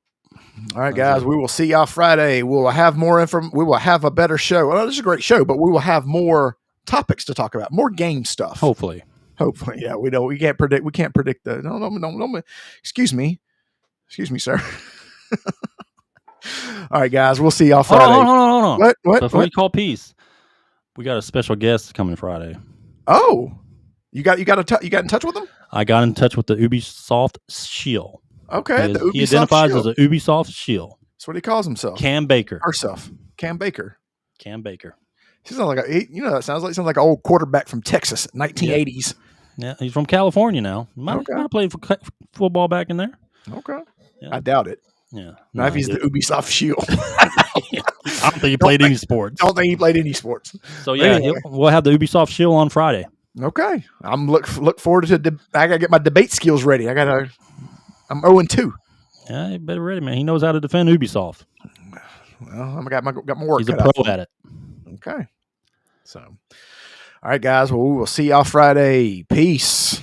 All right, guys. We will see y'all Friday. We will have more information. We will have a better show. Well, this is a great show, but we will have more topics to talk about, more game stuff. Hopefully, yeah. We can't predict. We can't predict the. No. Excuse me, sir. All right, guys. We'll see y'all Friday. Hold on. What? Before you call peace, we got a special guest coming Friday. Oh, you got in touch with them? I got in touch with the Ubisoft shield. Okay, he identifies shield. As a Ubisoft shield. That's what he calls himself. Cam Baker. Cam Baker. He sounds like that sounds like an old quarterback from Texas, 1980s. Yeah, he's from California now. Might have played football back in there. Okay, yeah. I doubt it. Yeah, not if he's the Ubisoft shield. I don't think he played any sports. So yeah, anyway. We'll have the Ubisoft shield on Friday. Okay, I'm look forward to. I gotta get my debate skills ready. I'm 0-2. Yeah, you better ready, man. He knows how to defend Ubisoft. Well, I got my work. He's a pro at it. Okay. So, all right, guys. Well, we will see y'all Friday. Peace.